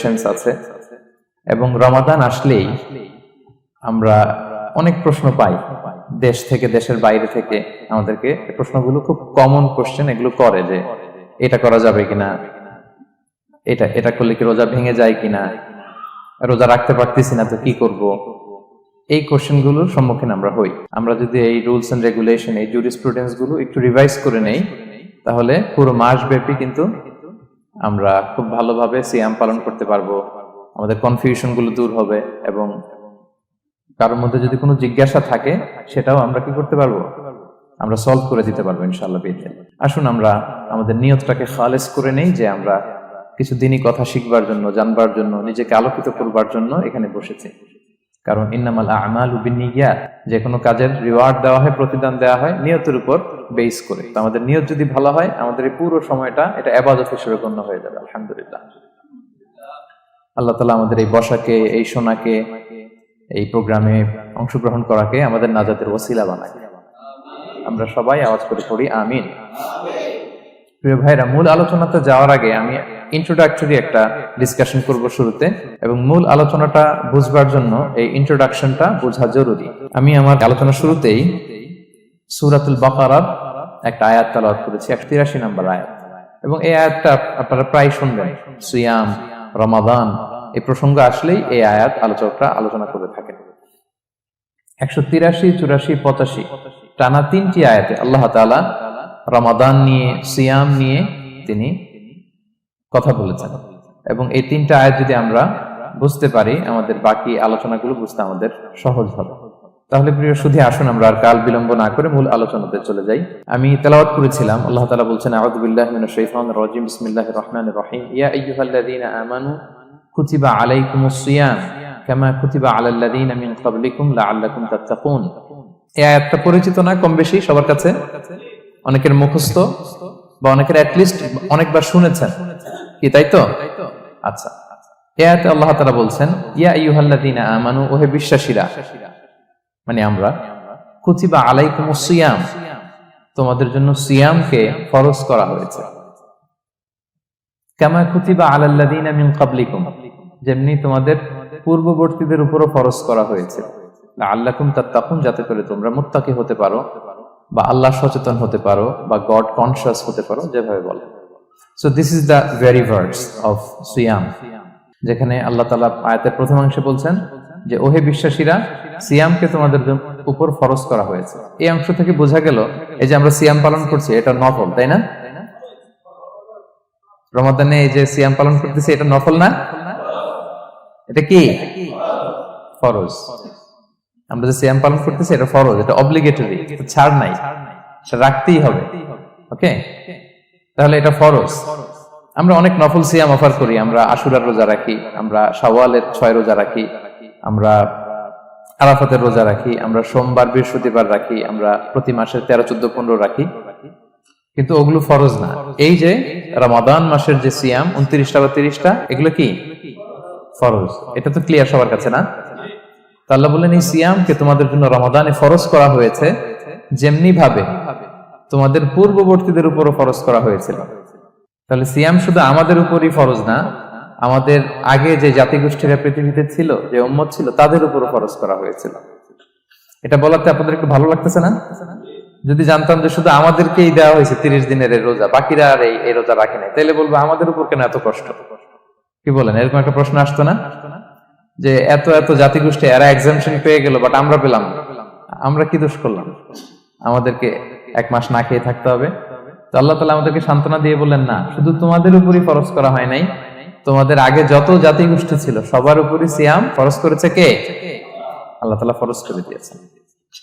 Regulations আছে, এবং রমাদান আসলেই আমরা অনেক প্রশ্ন পাই দেশ থেকে, দেশের বাইরে থেকে। আমাদেরকে প্রশ্নগুলো খুব কমন কোশ্চেন এগুলো করে, যে এটা করা যাবে কিনা, এটা করলে কি রোজা ভেঙে যায় কিনা, রোজা রাখতে পারতেছি না তো কি করব। এই কোশ্চেন গুলোর সম্মুখীন আমরা হই। আমরা যদি এই রুলস এন্ড রেগুলেশন, এই জুরিসপ্রুডেন্স গুলো একটু রিভাইজ করে নেই, তাহলে পুরো মাস ব্যাপী কিন্তু আমরা খুব ভালোভাবে সিয়াম পালন করতে পারবো। আমাদের কনফিউশন গুলো দূর হবে, এবং কারোর মধ্যে যদি কোনো জিজ্ঞাসা থাকে সেটাও আমরা কি করতে পারবো, আমরা সলভ করে দিতে পারবো ইনশাআল্লাহ বিইذনিল্লাহ। আসুন আমরা আমাদের নিয়তটাকে খালেস করে নেই, যে আমরা কিছু দিনই কথা শিখবার জন্য, জানবার জন্য, নিজেকে আলোকিত করবার জন্য এখানে বসেছি। কারণ ইন্নামাল আমালু বিন্নিয়াত, যে কোনো কাজের রিওয়ার্ড দেওয়া হয়, প্রতিদান দেওয়া হয় নিয়তের উপর বেস করে। তো আমাদের নিয়ত যদি ভালো হয়, আমাদের এই পুরো সময়টা এটা ইবাদত হিসেবে গণ্য হয়ে যাবে আলহামদুলিল্লাহ। আল্লাহ তাআলা আমাদের এই বসাকে, এই শোনাকে, এই প্রোগ্রামে অংশগ্রহণ করাকে আমাদের নাজাতের ওসিলা বানায়। আমরা সবাই আওয়াজ করে পড়ি আমিন। প্রিয় ভাইরা, মূল আলোচনাতে যাওয়ার আগে আমি ইন্ট্রোডাক্টরি একটা ডিসকাশন করব শুরুতে, এবং মূল আলোচনাটা বুঝবার জন্য এই ইন্ট্রোডাকশনটা বোঝা জরুরি। আমি আমার আলোচনা শুরুতেই সূরাতুল বাকারার একটা আয়াত তেলাওয়াত করেছি, 183 নম্বর আয়াত, এবং এই আয়াতটা আপনারা প্রায় শুনবেন। সিয়াম, রমাদান এই প্রসঙ্গ আসলেই এই আয়াত আলোচকরা আলোচনা করে থাকেন। 183, 84, 85 টানা 3টি আয়াতে আল্লাহ তাআলা রমাদান নিয়ে, সিয়াম নিয়ে তিনি কথা বলেছেন, এবং এই 3টা আয়াত যদি আমরা বুঝতে পারি, আমাদের বাকি আলোচনাগুলো বুঝতে আমাদের সহজ হবে। তাহলে প্রিয় সুধী, আসুন আমরা আর কাল বিলম্ব না করে মূল আলোচনাতে চলে যাই। আমি তেলাওয়াত করেছিলাম, আল্লাহ তাআলা বলছেন, আউযু বিল্লাহি মিনাশ শাইতানির রাজিম, বিসমিল্লাহির রহমানির রহিম, ইয়া আইয়ুহাল্লাযীনা আমানু কুতিবা আলাইকুমুস সিয়াম কামা কুতিবা আলাল লাযীনা মিন ক্বাবলিকুম লাআল্লাকুম তাত্তাকুন। এই আয়াতটা পরিচিত না কম বেশি সবার কাছে? অনেকের মুখস্থ, বা অনেকের অ্যাটলিস্ট অনেকবার শুনেছেন কি, তাই তো? আচ্ছা, এই আয়াতে আল্লাহ তাআলা বলছেন, ইয়া আইয়ুহাল্লাযীনা আমানু, ওহে বিশ্বাসীরা, মানে আমরা, কুতিবা আলাইকুমুস সিয়াম, তোমাদের জন্য সিয়ামকে ফরজ করা হয়েছে, কামা কুতিবা আলাল লাযীনা মিন ক্বাবলিকুম, যেমনি তোমাদের পূর্ববর্তীদের উপরও ফরজ করা হয়েছে, লাআল্লাকুম তাত্তাকুন, যাতে করে তোমরা মুত্তাকি হতে পারো, বা আল্লাহ সচেতন হতে পারো, বা গড কনশিয়াস হতে পারো, যেভাবে বলে। So this is the very verse of সিয়াম, যেখানে আল্লাহ তাআলা আয়াতের প্রথমাংশে বলছেন যে ওহে বিশ্বাসীরা, সিয়ামকে তোমাদের উপর ফরজ করা হয়েছে। এই অংশ থেকে বোঝা গেল, এই যে আমরা সিয়াম পালন করছি এটা নফল, তাই না? রমাদানে এই যে সিয়াম পালন করতেছি এটা নফল না, এটা কি ফরজ। আমরা যে সিয়াম পালন করতেছি এটা ফরজ, এটা অব্লিগেটরি, ছাড় নাই, সেটা রাখতেই হবে। ওকে, তাহলে এটা ফরজ। আমরা অনেক নফল সিয়াম অফার করি, আমরা আশুরার রোজা রাখি, আমরা শাওয়ালের 6 রোজা রাখি, আমরা আরাফাতের রোজা রাখি, আমরা সোমবার বৃহস্পতিবার রাখি, আমরা প্রতি মাসে 13, 14, 15 রাখি, কিন্তু ওগুলো ফরজ না। এই যে রমাদান মাসের যে সিয়াম 29টা বা 30টা, এগুলো কি ফরজ? এটা তো ক্লিয়ার সবার কাছে না? আল্লাহ বলেন, এই সিয়ামকে তোমাদের জন্য রমাদানে ফরজ করা হয়েছে, যেমনি ভাবে তোমাদের পূর্ববর্তীদের উপরও ফরজ করা হয়েছিল। তাহলে সিয়াম শুধু আমাদের উপরই ফরজ না, আমাদের আগে যে জাতিগোষ্ঠীরা পৃথিবীতে ছিল, যে উম্মত ছিল, তাদের উপরও ফরজ করা হয়েছিল। এটা বলাতে আপনাদের একটু ভালো লাগতেছে না? যদি জানতাম যে শুধু আমাদেরকেই দেওয়া হয়েছে 30 দিনের এই রোজা, বাকিরা আর এই রোজা রাখে নাই, তাহলে বলবো আমাদের উপর কেন এত কষ্ট? কি বলেন? এরকম একটা প্রশ্ন আসতো না, যে এত এত জাতিগোষ্ঠী এরা এক্সাম্পশন পেয়ে গেল, বাট আমরা পেলাম না, আমরা কি দোষ করলাম? আমাদেরকে 1 মাস না খেয়ে থাকতে হবে? তো আল্লাহ তাআলা আমাদেরকে সান্ত্বনা দিয়ে বললেন, না, শুধু তোমাদের উপরই ফরজ করা হয় নাই, তোমাদের আগে যত জাতিগোষ্ঠী ছিল সবার উপরই সিয়াম ফরজ করেছে কে? আল্লাহ তাআলা ফরজ করে দিয়েছেন।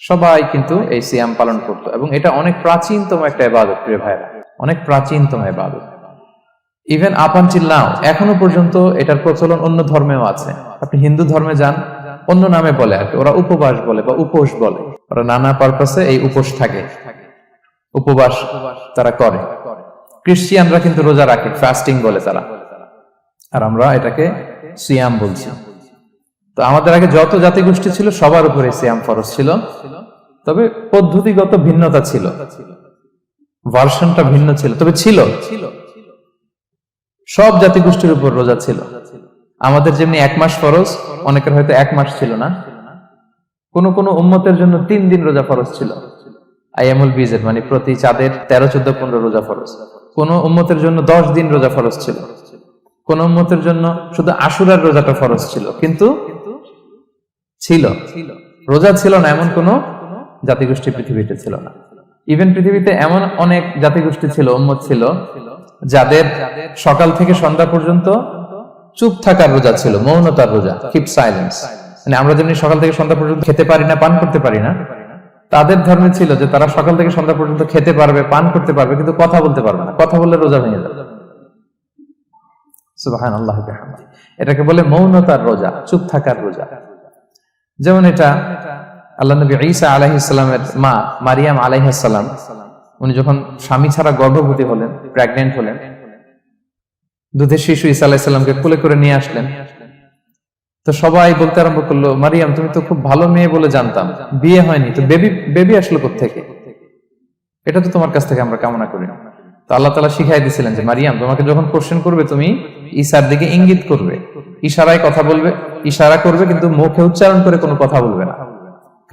সবাই কিন্তু এই সিয়াম পালন করতো, এবং এটা অনেক প্রাচীনতম একটা ইবাদত প্রিয় ভাইরা, অনেক প্রাচীনতম ইবাদত। ইভেন আপ আনটিল নাও, এখনো পর্যন্ত এটার প্রচলন অন্য ধর্মেও আছে। আপনি হিন্দু ধর্মে যান, অন্য নামে বলে আর কি, ওরা উপবাস বলে বা উপোস বলে, ওরা নানা পারপাসে এই উপোস থাকে, উপবাস তারা করে। খ্রিস্টিয়ানরা কিন্তু রোজা রাখে, ফাস্টিং বলে তারা, আর আমরা এটাকে সিয়াম বলছি। তো আমাদের আগে যত জাতিগোষ্ঠী ছিল সবার উপরে সিয়াম ফরজ ছিল, তবে পদ্ধতিগত ভিন্নতা ছিল, ভার্সনটা ভিন্ন ছিল, তবে ছিল। সব জাতিগোষ্ঠীর উপর রোজা ছিল। আমাদের যেমনি 1 মাস ফরজ, অনেকের হয়তো 1 মাস ছিল না। কোন কোন উম্মতের জন্য 3 দিন রোজা ফরজ ছিল, আইয়ামুল বীজের, মানে প্রতি চাঁদের 13, 14, 15 রোজা ফরজ। কোন উম্মতের জন্য 10 দিন রোজা ফরজ ছিল, কোন উম্মতের জন্য শুধু আশুরার রোজাটা ফরজ ছিল। কিন্তু ছিল, রোজা ছিল না এমন কোন জাতিগোষ্ঠী পৃথিবীতে ছিল না। ইভেন পৃথিবীতে এমন অনেক জাতিগোষ্ঠী ছিল, উম্মত ছিল, যাদের সকাল থেকে সন্ধ্যা পর্যন্ত চুপ থাকার রোজা ছিল, মৌনতার রোজা, কিপ সাইলেন্স। মানে আমরা যেমনি সকাল থেকে সন্ধ্যা পর্যন্ত খেতে পারি না, পান করতে পারি না, তাদের ধর্মে ছিল যে তারা সকাল থেকে সন্ধ্যা পর্যন্ত খেতে পারবে, পান করতে পারবে, কিন্তু কথা বলতে পারবে না। কথা বললে রোজা ভেঙে যাবে। সুবহানাল্লাহ ওয়া বিহামদিহি। এটাকে বলে মৌনতার রোজা, চুপ থাকার রোজা। যেমন এটা আল্লাহ নবী ঈসা আলাইহিস সালামের মা মারিয়াম আলাইহিস সালাম, উনি যখন স্বামী ছাড়া গর্ভবতী হলেন, প্রেগন্যান্ট হলেন, দুধের শিশু ঈসা আলাইহিস সালামকে কোলে করে নিয়ে আসলেন। তো সবাই বলতে আরম্ভ করলো, মারিয়াম তুমি তো খুব ভালো মেয়ে বলে জানতাম, বিয়ে হয়নি, তো বেবি আসলো কোত্থেকে? এটা তো তোমার কাছ থেকে আমরা কামনা করি। তো আল্লাহ তাআলা শিখাই দিয়েছিলেন যে মারিয়াম, তোমাকে যখন কোশ্চেন করবে তুমি ঈসার দিকে ইঙ্গিত করবে, ইশারায় কথা বলবে, ইশারা করবে, কিন্তু মুখে উচ্চারণ করে কোনো কথা বলবে না,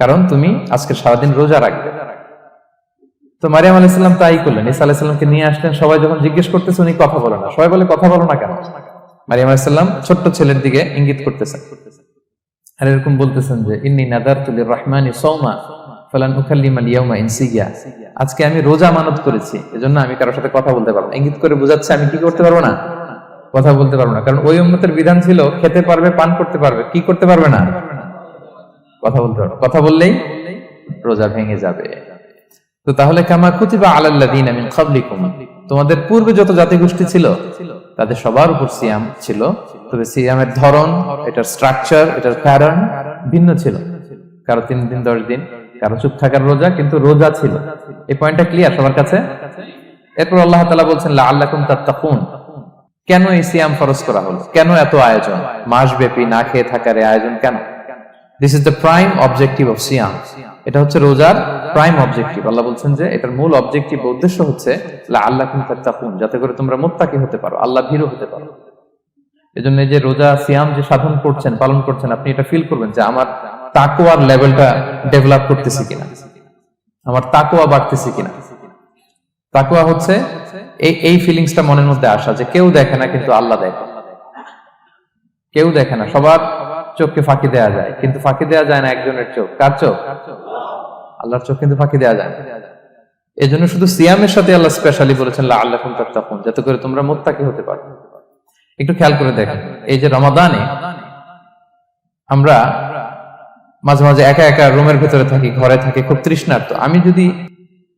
কারণ তুমি আজকে সারাদিন রোজা রাখবে। তো মারিয়াম আলাইহিস সালাম তাই করলেন, ঈসা আলাইহিস সালামকে নিয়ে আসলেন। সবাই যখন জিজ্ঞেস করতেছে উনি কথা বলে না, সবাই বলে কথা বলো না কেন? মারিয়াম আলাইহিস সালাম ছোট্ট ছেলের দিকে ইঙ্গিত করতেছেন আর এরকম বলতেছেন যে ইন্নী নাযারতু লির-রাহমানি সাওমা ফালান উকাল্লিমাল ইয়াওমা ইনসিয়া, আজকে আমি রোজা মানত করেছি, এজন্য আমি কারোর সাথে কথা বলতে পারবো না। ইঙ্গিত করে বোঝাচ্ছে আমি কি করতে পারবো না? কথা বলতে পারবো না। কারণ ওই উম্মতের বিধান ছিল খেতে পারবে, পান করতে পারবে, কি করতে পারবে না? কথা বলতে পারবে। কথা বললেই রোজা ভেঙে যাবে। তো তাহলে কামা কুতিবা আলাল্লাযিনা মিন ক্বাবলিকুম, তোমাদের পূর্বে যত জাতিগোষ্ঠী ছিল তাদের সবার উপর সিয়াম ছিল, তবে সিয়ামের ধরন, এটার স্ট্রাকচার, এটার প্যাটার্ন ভিন্ন ছিল। কারো 3 দিন 10 দিন, কারো চুপ থাকার রোজা, কিন্তু রোজা ছিল। এই পয়েন্টটা ক্লিয়ার সবার কাছে? এরপর আল্লাহ তাআলা বলছেন লাআল্লাকুম তাত্তাকুন, কেন এই সিয়াম ফরজ করা হলো? কেন এত আয়োজন? মাসব্যাপী না খেয়ে থাকার এই আয়োজন কেন? This is the prime objective of সিয়াম। এটা হচ্ছে রোজার প্রাইম অবজেক্টিভ। আল্লাহ বলছেন যে এটার মূল অবজেক্টিভ, উদ্দেশ্য হচ্ছে লাআল্লাকুম তাত্তাকুন, যাতে করে তোমরা মুত্তাকি হতে পারো, আল্লাহ ভীরু হতে পারো। এজন্য এই যে রোজা সিয়াম যে সাধন করছেন, পালন করছেন, আপনি এটা ফিল করবেন যে আমার তাকওয়ার লেভেলটা ডেভেলপ করতেছি কিনা, আমার তাকওয়া বাড়তেছে কিনা। তাকওয়া হচ্ছে এই ফিলিংসটা মনের মধ্যে আসা যে কেউ দেখে না কিন্তু আল্লাহ দেখে। কেউ দেখে না, সবার চোখকে ফাঁকি দেয়া যায়, কিন্তু ফাঁকি দেয়া যায় না একজনের চোখ। কার চোখ? আল্লাহর চোখ কিন্তু ফাঁকি দেয়া যায় না। এই জন্য শুধু সিয়ামের সাথে আল্লাহ স্পেশালি বলেছেন লাআল্লাকুম তাত্তাকুন, যাতে করে তোমরা মুত্তাকি হতে পারো। একটু খেয়াল করে দেখেন, এই যে রমাদানে আমরা মাঝে মাঝে একা একা রুমের ভেতরে থাকি, ঘরে থাকি, খুব তৃষ্ণার্ত। আমি যদি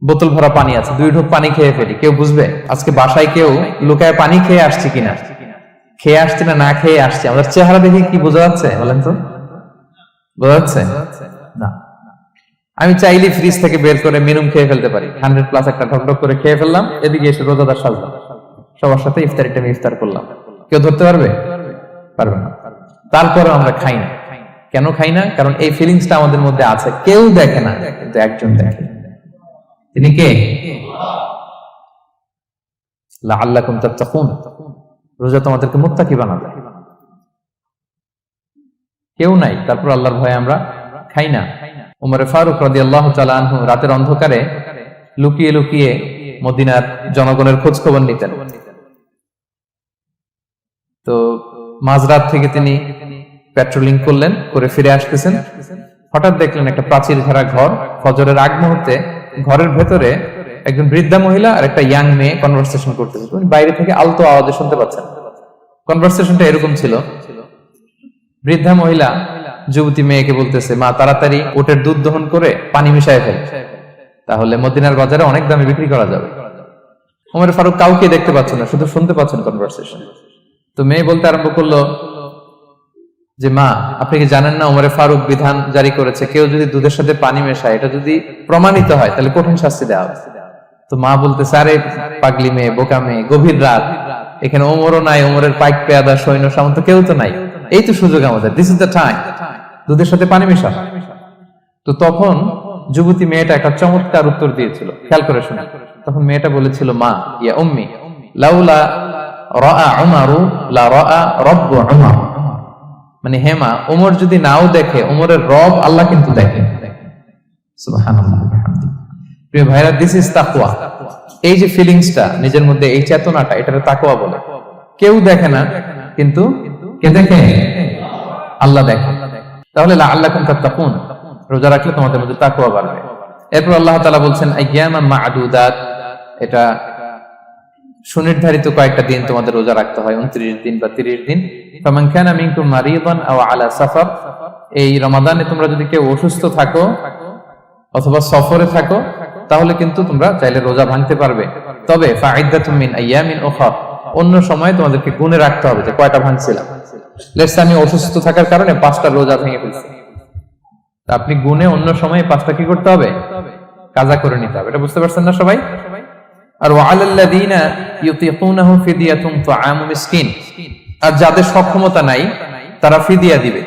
বোতল ভরা পানি আছে, 2 ঢোক পানি খেয়ে ফেলি, কেউ বুঝবে? আজকে বাসায় কেউ লুকায় পানি খেয়ে আসছে কিনা, খেয়ে আসছে না খেয়ে আসছে, আমাদের চেহারা দেখে কি বোঝা যাচ্ছে বলেন তো? বোঝা যাচ্ছে না। আমি চাইলে ফ্রিজ থেকে বের করে মিনুম খেয়ে ফেলতে পারি, 100+ একটা ঢকঢক করে খেয়ে ফেললাম, এদিকে এসে রোজাদার সাজলাম, সবার সাথে ইফতারি টাইমে ইফতার করলাম। কেউ ধরতে পারবে? পারবে না। তারপরে আমরা খাই না। কেন খাই না? কারণ এই ফিলিংসটা আমাদের মধ্যে আছে, কেউ দেখে না কিন্তু একজন দেখে। তিনি কে? লাআল্লাকুম তাত্তাকুন, রোজা তোমাদেরকে মুত্তাকি বানাবে। কেউ নাই, তারপর আল্লাহর ভয়ে আমরা খাই না। উমর ফারুক রাদিয়াল্লাহু তাআলা আনহু রাতের অন্ধকারে লুকিয়ে লুকিয়ে মদিনার জনগণের খোঁজ খবর নিতেন। তো মাঝরাত থেকে তিনি পেট্রোলিং করলেন, করে ফিরে আসতেছেন, হঠাৎ দেখলেন একটা প্রাচীর ঘেরা ঘর। ফজরের আগ মুহূর্তে ঘরের ভেতরে একজন বৃদ্ধা মহিলা আর একটা ইয়াং মেয়ে কনভারসেশন করতেছে। উনি বাইরে থেকে আলতো আওয়াজে শুনতে পাচ্ছেন। কনভারসেশনটা এরকম ছিল, বৃদ্ধা মহিলা যুবতী মেয়েকে বলতেছে, মা তাড়াতাড়ি উটের দুধ দহন করে পানি মিশায় ফেল, তাহলে মদিনার বাজারে অনেক দামে বিক্রি করা যাবে। ওমর ফারুক কাউকে দেখতে পাচ্ছেন না, শুধু শুনতে পাচ্ছেন কনভারসেশন। তো মেয়ে বলতে আরম্ভ করলো যে মা, আপনি কি জানেন না ওমর ফারুক বিধান জারি করেছে, কেউ যদি দুধের সাথে পানি মেশায়, এটা যদি প্রমাণিত হয় তাহলে কঠিন শাস্তি দেওয়া হবে। তো মা বলতেছে, আরে পাগলি মেয়ে, বোকা মেয়ে, গভীর রাত, এখানে ওমরও নাই, ওমরের পাইক পেয়াদা সৈন্য সামন্ত কেউ তো নাই, এই তো সুযোগ আমাদের, দিস ইজ দ্য টাইম, দুধের সাথে পানি মেশা। তো তখন যুবতী মেয়েটা একটা চমৎকার উত্তর দিয়েছিল, খেয়াল করে শুনে। তখন মেয়েটা বলেছিল, মা ইয়া উম্মি লাউলা রাআ উমারু লা রাআ রাব্বু উমার, মানে হেমা ওমর যদি নাও দেখে, ওমরের রব আল্লাহ কিন্তু দেখে। সুবহানাল্লাহ। প্রিয় ভাইরা, দিস ইজ তাকওয়া। এই যে ফিলিংসটা নিজের মধ্যে, এই চেতনাটা, এটাকে তাকওয়া বলে। কেউ দেখে না, কিন্তু কে দেখে? আল্লাহ দেখে। তাহলে লাআল্লাকুম তাত্তাকুন, রোজা রাখলে তোমাদের মধ্যে তাকওয়া বাড়বে। এরপর আল্লাহ তাআলা বলছেন আইয়ামান মা'দুদাত, এটা সুনির্ধারিত কয়েকটা দিন তোমাদের রোজা রাখতে হয়, 29 দিন বা 30 দিন। ফামান কানা মিনকুম মারিদান আও আলা সাফার, এই রমাদানে তোমরা যদি কেউ অসুস্থ থাকো অথবা সফরে থাকো, তাহলে কিন্তু তোমরা চাইলে রোজা ভাঙতে পারবে। তবে ফাইদ্দাতুম মিন আইয়ামিন উখর, অন্য সময় তোমাদেরকে গুণে রাখতে হবে যে কয়টা ভাঙছিলাম। লেটস আমি অসুস্থ থাকার কারণে 5টা রোজা ভেঙে ফেলছি, আপনি গুণে অন্য সময় 5টা কি করতে হবে? কাজা করে নিতে হবে। এটা বুঝতে পারছেন না সবাই? আর ওয়ালাল্লাযীনা ইউতিকুনাহু ফিদিয়াতুন তুআমু মিসকিন, আর যাদের সক্ষমতা নাই তারা ফিদিয়া দিবে।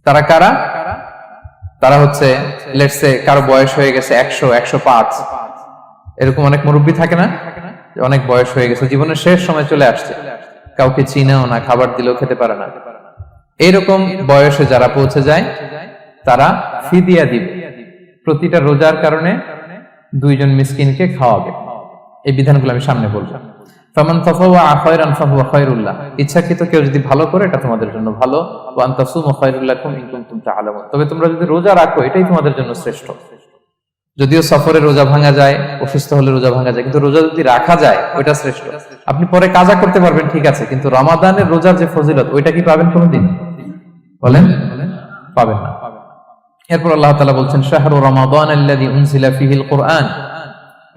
তারা কারা? তারা হচ্ছে লেটস সে কারো বয়স হয়ে গেছে 100, 105, এরকম অনেক মুরব্বী থাকে না, অনেক বয়স হয়ে গেছে, জীবনের শেষ সময় চলে আসছে, কাউকে চিনেও না, খাবার দিলেও খেতে পারে না। এইরকম বয়সে যারা পৌঁছে যায় তারা ফিদিয়া দিবে। প্রতিটা রোজার কারণে 2 জন মিসকিনকে খাওয়াবে। এই বিধানগুলো আমি সামনে বলবো। ফামান তাফাওয়া খায়রান ফাহুয়া খায়রুল লাহ, ইচ্ছাকৃত কেউ যদি ভালো করে এটা তোমাদের জন্য ভালো। ওয়া আন তাসুমু খায়রুল লাকুম ইন কুনতুম তা'লামুন, তবে তোমরা যদি রোজা রাখো এটাই তোমাদের জন্য শ্রেষ্ঠ। যদিও সফরে রোজা ভাঙা যায়, অসুস্থ হলে রোজা ভাঙা যায়, কিন্তু রোজা যদি রাখা যায় ওইটা শ্রেষ্ঠ। আপনি পরে কাজা করতে পারবেন, ঠিক আছে, কিন্তু রমাদানের রোজার যে ফজিলত ওইটা কি পাবেন কোনদিন? বলেন, পাবেন না। এরপর আল্লাহ তাআলা বলছেন শাহরু রমাদান আল্লাযী উনজিলা ফীহিল কুরআন,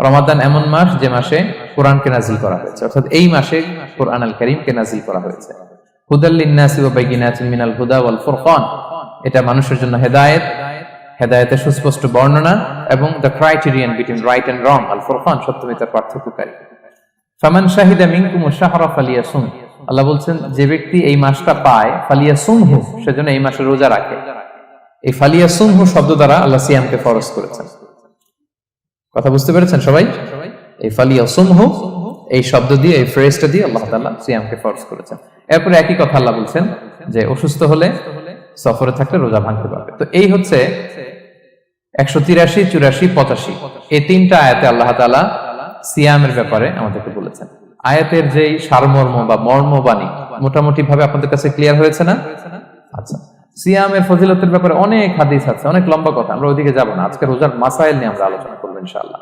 রমাদান এমন মাস যে মাসে কোরআনকে নাযিল করা হয়েছে, অর্থাৎ এই মাসে কোরআন আল কারীমকে নাযিল করা হয়েছে। হুদাল লিন-নাসি ওয়া বাইয়িনাতিন মিনাল হুদা ওয়াল ফুরকান, এটা মানুষের জন্য হেদায়েত, হেদায়েতের সুস্পষ্ট বর্ণনা, এবং the criterion between right and wrong, আল ফুরকান সত্য মিথ্যার পার্থক্যকারী। ফামান শাহিদা মিনকুমুশ শাহরা ফালিয়াসুম, আল্লাহ বলছেন যে ব্যক্তি এই মাসটা পায় ফালিয়াসুমহু, সেজন্য এই মাসে রোজা রাখে। এই ফালিয়াসুমহু শব্দ দ্বারা আল্লাহ সিয়ামকে ফরজ করেছেন। কথা বুঝতে পেরেছেন সবাই? এই ফালিয়াসুমহু এই শব্দ দিয়ে, এই ফ্রেজটা দিয়ে আল্লাহ তাআলা সিয়ামকে ফরজ করেছেন। এরপর একই কথা আল্লাহ বলছেন যে অসুস্থ হলে, সফরে থাকলে রোজা ভাঙতে পারবে। তো এই হচ্ছে 183, 84, 85 এই 3টা আয়াতে আল্লাহ তাআলা সিয়ামের ব্যাপারে আমাদেরকে বলেছেন। আয়াতের যেই সারমর্ম বা মর্মবাণী মোটামুটি ভাবে আপনাদের কাছে ক্লিয়ার হয়েছে না? আচ্ছা, সিয়ামের ফজিলতের ব্যাপারে অনেক হাদিস আছে, অনেক লম্বা কথা, আমরা ওইদিকে যাব না। আজকে রোজার মাসাইল নিয়ে আমরা আলোচনা করব ইনশাআল্লাহ।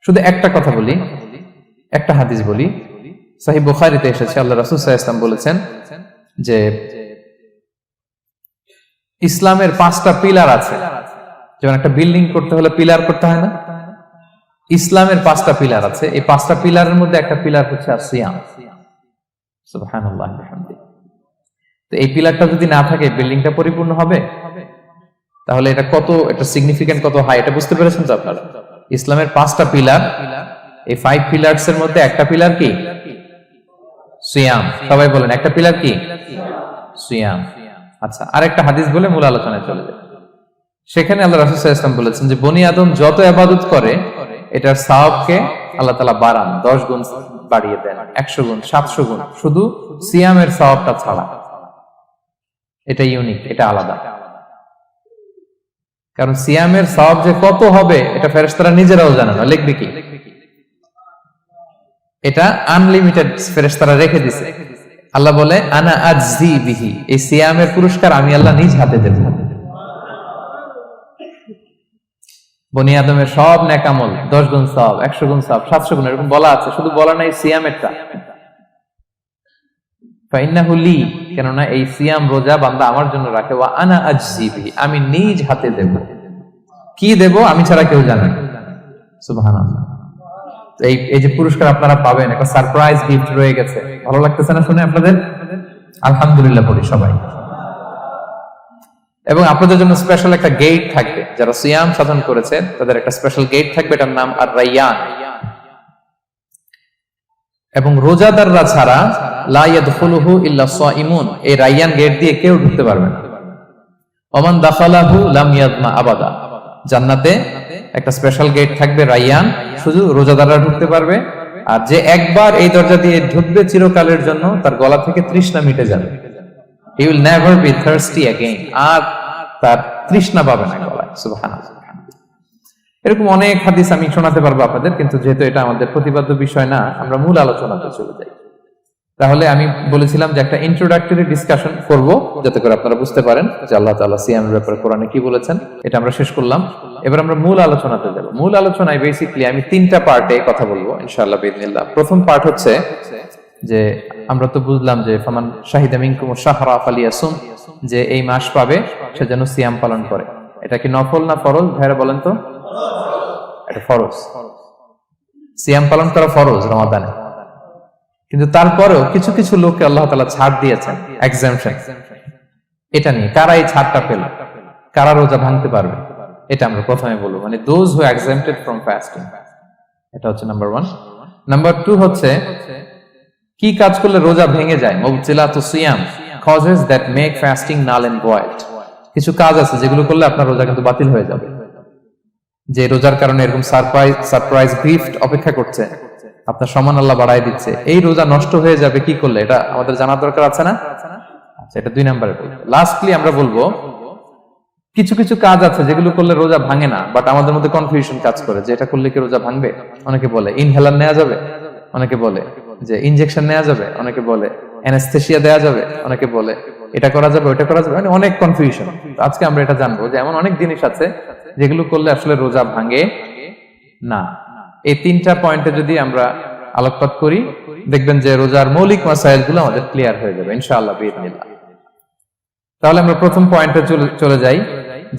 শুধু একটা কথা বলি, একটা হাদিস বলি। সহিহ বুখারীতে এসেছে, আল্লাহ রাসূল সাল্লাল্লাহু আলাইহি ওয়াসাল্লাম বলেছেন যে ইসলামের 5টা পিলার আছে। যেমন একটা বিল্ডিং করতে হলে পিলার করতে হয় না, ইসলামের 5টা পিলার আছে। এই 5টা পিলারের মধ্যে একটা পিলার হচ্ছে সিয়াম। সুবহানাল্লাহ ওয়া বিহামদিহি। তো এই পিলারটা যদি না থাকে বিল্ডিংটা পরিপূর্ণ হবে? তাহলে এটা কত, এটা সিগনিফিকেন্ট কত হাই, এটা বুঝতে পেরেছেন তো আপনারা? ইসলামের 5টা পিলার, এই 5 পিলারস এর মধ্যে একটা পিলার কি? সিয়াম। সবাই বলেন, একটা পিলার কি? সিয়াম। আচ্ছা, আরেকটা হাদিস বলে মূল আলোচনায় চলে যায়। সেখানে আল্লাহ রাসূল সাল্লাল্লাহু আলাইহি ওয়াসাল্লাম বলেছেন যে বনি আদম যত ইবাদত করে এটার সওয়াবকে আল্লাহ তাআলা বাড়ান, 10 গুণ বাড়িয়ে দেন, 100 গুণ, 700 গুণ, শুধু সিয়ামের সওয়াবটা ছাড়া। এটা ইউনিক, এটা আলাদা। কারণ সিয়ামের সওয়াব যে কত হবে এটা ফেরেশতারা নিজেরাও জানে না, লিখবে কি? এটা আনলিমিটেড ফেরেশতারা রেখে দিয়েছে। আল্লাহ বলে আনা আজজি বিহি, এই সিয়ামের পুরস্কার আমি আল্লাহ নিজ হাতে দেব। বনি আদমের সব নেক আমল 10 গুণ সওয়াব, 100 গুণ সওয়াব, 700 গুণ, এরকম বলা আছে, শুধু বলা নাই সিয়ামেরটা। ফাইন্নাহু লি, কেননা এই সিয়াম রোজা বান্দা আমার জন্য রাখে, ওয়া আনা আজজি বিহি, আমি নিজ হাতে দেব। কি দেব? আমি ছাড়া কেউ জানে না। সুবহানাল্লাহ। এই যে পুরস্কার আপনারা পাবেন, একটা সারপ্রাইজ গিফট রয়ে গেছে। ভালো লাগতেছে না শুনে আপনাদের? আলহামদুলিল্লাহ বলি সবাই। এবং আপনাদের জন্য স্পেশাল একটা গেট থাকবে, যারা সিয়াম সাধন করেছে তাদের একটা স্পেশাল গেট থাকবে, এটার নাম আর রাইয়ান। এবং রোজাদাররা ছাড়া লা ইয়াদখুলুহু ইল্লা সাইমুন, এই রাইয়ান গেট দিয়ে কেউ ঢুকতে পারবে না। ওমান দাখালাহু লাম ইয়াদমা আবাদা, জান্নাতে একটা স্পেশাল গেট থাকবে রাইয়ান, শুধু রোজাদাররা ঢুকতে পারবে। আর যে একবার এই দরজা দিয়ে ঢুকবে চিরকালের জন্য তার গলা থেকে তৃষ্ণা মিটে যাবে। he will never be thirsty again, আর তার তৃষ্ণা পাবে না গলায়। সুবহানাল্লাহ। এরকম অনেক হাদিস আমি শোনাতে পারবো আপনাদের, কিন্তু যেহেতু এটা আমাদের প্রতিপাদ্য বিষয় না, আমরা মূল আলোচনাতে চলে যাই। তাহলে আমি বলেছিলাম যে একটা ইন্ট্রোডাক্টরি ডিসকাশন করব, যাতে করে আপনারা বুঝতে পারেন যে আল্লাহ তাআলা সিয়ামের ব্যাপারে কোরআনে কি বলেছেন। এটা আমরা শেষ করলাম, এবার আমরা মূল আলোচনাতে যাব। মূল আলোচনায় বেসিক্যালি আমি তিনটা পার্টে কথা বলবো ইনশাআল্লাহ বিইذনিল্লাহ। প্রথম পার্ট হচ্ছে যে আমরা তো বুঝলাম যে ফামান শাহিদা মিনকুম শাহরা ফালিয়াসুম, যে এই মাস পাবে সে যেন সিয়াম পালন করে। এটা কি নফল না ফরজ ভাইরা বলেন তো? এটা ফরজ। সিয়াম পালন করা ফরজ রমাদানে, কিন্তু তারপরেও কিছু কিছু লোককে আল্লাহ তাআলা ছাড় দিয়েছেন, এক্সাম্পশন। এটা নিয়ে কারা এই ছাড়টা পেল, কারা রোজা ভাঙতে পারবে, এটা আমরা প্রথমে বলবো। মানে দোজ হু এক্সাম্পটেড ফ্রম ফাস্টিং, এটা হচ্ছে নাম্বার 1। নাম্বার 2 হচ্ছে কি কাজ করলে রোজা ভেঙে যায়। মুবতিলাতুস সিয়াম, causes that make fasting null and void. কিছু কাজ আছে যেগুলো করলে আপনার রোজা কিন্তু বাতিল হয়ে যাবে, যে রোজার কারণে এরকম সারপ্রাইজ গিফট অপেক্ষা করছে, আপনার সম্মান আল্লাহ বাড়ায় দিচ্ছে, এই রোজা নষ্ট হয়ে যাবে কি করলে, এটা আমাদের জানার দরকার আছে না? আচ্ছা, এটা 2 নম্বরে বলবো। লাস্টলি আমরা বলবো কিছু কিছু কাজ আছে যেগুলো করলে রোজা ভাঙে না, বাট আমাদের মধ্যে কনফিউশন কাজ করে যে এটা করলে কি রোজা ভাঙবে। অনেকে বলে ইনহেলার নেওয়া যাবে, অনেকে বলে যে ইনজেকশন নেওয়া যাবে, অনেকে বলে অ্যানেস্থেসিয়া দেওয়া যাবে, অনেকে বলে এটা করা যাবে ওটা করা যাবে, মানে অনেক কনফিউশন। আজকে আমরা এটা জানবো যে এমন অনেক জিনিস আছে যেগুলো করলে আসলে রোজা ভাঙে না। এই 3টা পয়েন্টে যদি আমরা আলোকপাত করি, দেখবেন যে রোজার মৌলিক মাসাইলগুলো আমাদের ক্লিয়ার হয়ে যাবে ইনশাআল্লাহ বিইذনিল্লাহ। তাহলে আমরা প্রথম পয়েন্টে চলে যাই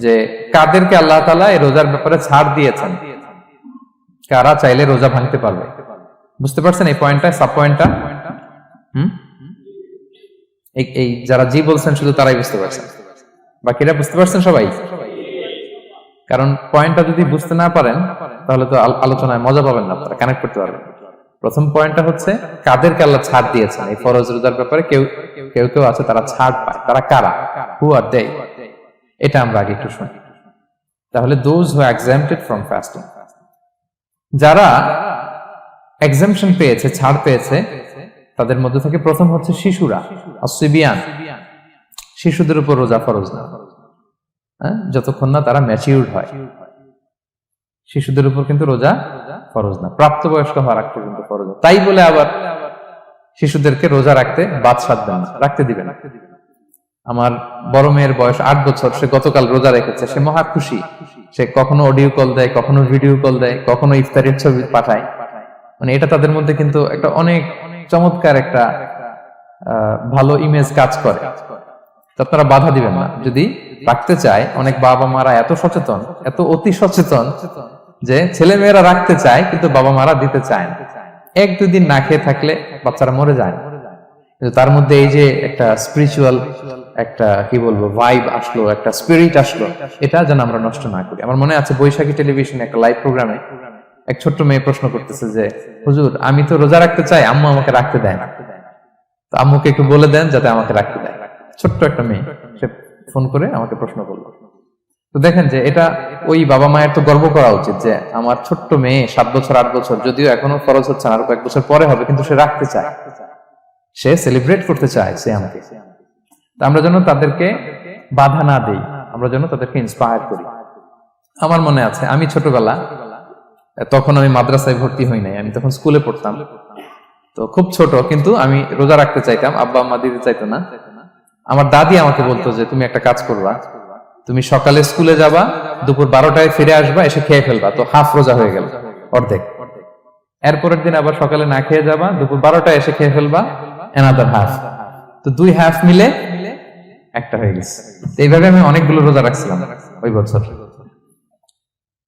যে কাদেরকে আল্লাহ তাআলা এই রোজার ব্যাপারে ছাড় দিয়েছেন, কারা চাইলে রোজা ভাঙতে পারবে। বুঝতে পারছেন এই পয়েন্টটা, সাব পয়েন্টটা? এই যারা জি বলছেন শুধু তারাই বুঝতে পারছেন, বাকিরা বুঝতে পারছেন সবাই? কারণ পয়েন্টটা যদি বুঝতে না পারেন তাহলে তো আলোচনায় মজা পাবেন না, আপনারা কানেক্ট করতে পারবেন। প্রথম পয়েন্টটা হচ্ছে কাদেরকে আল্লাহ ছাড় দিয়েছেন এই ফরজ রোজার ব্যাপারে। কেউ কেউ আছে তারা ছাড় পায়, তারা কারা? হু আর দে, এটা আমরা আগে একটু শুনি। তাহলে দোজ হু এক্সাম্পটেড ফ্রম ফাস্টিং, যারা এক্সাম্পশন পেয়েছে, ছাড় পেয়েছে, তাদের মধ্যে থেকে প্রথম হচ্ছে শিশুরা, আসিবিয়ান। শিশুদের উপর রোজা ফরজ না, যতক্ষণ না তারা ম্যাচিউরড হয়। শিশুদের উপর কিন্তু রোজা ফরজ না, প্রাপ্তবয়স্ক হওয়ার আগ পর্যন্ত ফরজ। তাই বলে আবার শিশুদেরকে রোজা রাখতে বাদ সাধবেন না, রাখতে দিবেন। আমার বড় মেয়ের বয়স 8 বছর, সে গতকাল রোজা রেখেছে, সে মহা খুশি। সে কখনো অডিও কল দেয়, কখনো ভিডিও কল দেয়, কখনো ইফতারের ছবি পাঠায়। মানে এটা তাদের মধ্যে কিন্তু একটা অনেক চমৎকার একটা ভালো ইমেজ কাজ করে। আপনারা বাধা দিবেন না যদি রাখতে চায়। অনেক বাবা মারা এত সচেতন, এত অতি সচেতন যে ছেলে মেয়েরা রাখতে চায় কিন্তু বাবা মারা দিতে চায় না। 1-2 দিন না খেয়ে থাকলে বাচ্চারা মরে যায়, কিন্তু তার মধ্যে এই যে একটা স্পিরিচুয়াল একটা কি বলবো ভাইব আসলো, একটা স্পিরিট আসলো, এটা যেন আমরা নষ্ট না করি। আমার মনে আছে বৈশাখী টেলিভিশনে একটা লাইভ প্রোগ্রামে এক ছোট্ট মেয়ে প্রশ্ন করতেছে যে হুজুর আমি তো রোজা রাখতে চাই, আম্মু আমাকে রাখতে দেয় না, তো আম্মুকে একটু বলে দেন যাতে আমাকে রাখতে দেয়। ছোট্ট একটা মেয়ে, সে ফোন করে আমাকে প্রশ্ন করলো। তো দেখেন যে এটা ওই বাবা মায়ের তো গর্ব করা উচিত যে আমার ছোট্ট মেয়ে 7 বছর 8 বছর, যদিও এখনো ফরজ হচ্ছে না, আরো কয়েক বছর পরে হবে, কিন্তু সে রাখতে চায়, সে সেলিব্রেট করতে চায় সে আমাকে। আমরা যেন তাদেরকে বাধা না দেই, আমরা যেন তাদেরকে ইন্সপায়ার করি। আমার মনে আছে আমি ছোটবেলা, তখন আমি মাদ্রাসায় ভর্তি হই নাই, আমি তখন স্কুলে পড়তাম, তো খুব ছোট, কিন্তু আমি রোজা রাখতে চাইতাম, আব্বা আম্মা দিতে চাইতো না। আমার দাদি আমাকে বলতো যে তুমি একটা কাজ করবা, তুমি সকালে স্কুলে যাবা, দুপুর 12টায় ফিরে আসবা, এসে খেয়ে ফেলবা, তো হাফ রোজা হয়ে গেল, অর্ধেক। এরপরের দিন আবার সকালে না খেয়ে যাবা, দুপুর 12টায় এসে খেয়ে ফেলবা, অ্যানাদার হাফ, তো 2 হাফ মিলে একটা হয়ে গেছে। এইভাবে আমি অনেকগুলো রোজা রাখছিলাম ওই বছর।